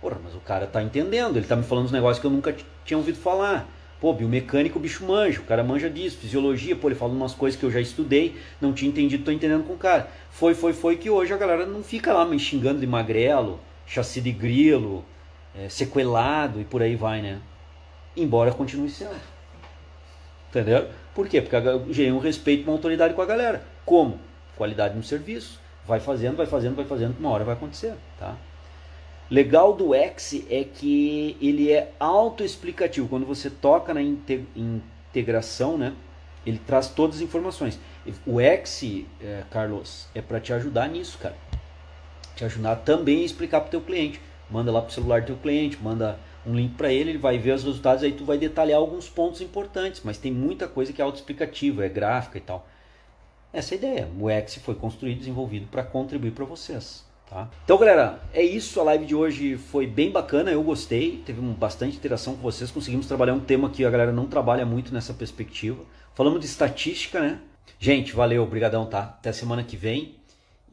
Porra, mas o cara tá entendendo, ele tá me falando uns negócios que eu nunca tinha ouvido falar. Pô, biomecânico o bicho manja, o cara manja disso, fisiologia, pô, ele fala umas coisas que eu já estudei, não tinha entendido, tô entendendo com o cara. Foi que hoje a galera não fica lá me xingando de magrelo, chassi de grilo, sequelado e por aí vai, né? Embora continue sendo. Entendeu? Por quê? Porque eu gerei um respeito, uma autoridade com a galera. Como? Qualidade no serviço. Vai fazendo, que uma hora vai acontecer, tá? Legal do X é que ele é autoexplicativo. Quando você toca na integração, né, ele traz todas as informações. O X, Carlos, é para te ajudar nisso, cara. Te ajudar também a explicar para o teu cliente. Manda lá pro celular do teu cliente, manda um link para ele, ele vai ver os resultados, aí tu vai detalhar alguns pontos importantes, mas tem muita coisa que é autoexplicativa, é gráfica e tal. Essa é a ideia. O X foi construído, desenvolvido para contribuir para vocês. Tá? Então, galera, é isso. A live de hoje foi bem bacana, eu gostei, teve bastante interação com vocês, conseguimos trabalhar um tema que a galera não trabalha muito nessa perspectiva. Falamos de estatística, né? Gente, valeu, brigadão, tá? Até semana que vem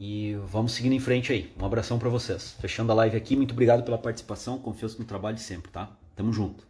e vamos seguindo em frente aí. Um abração para vocês. Fechando a live aqui, muito obrigado pela participação, confiança no trabalho de sempre, tá? Tamo junto.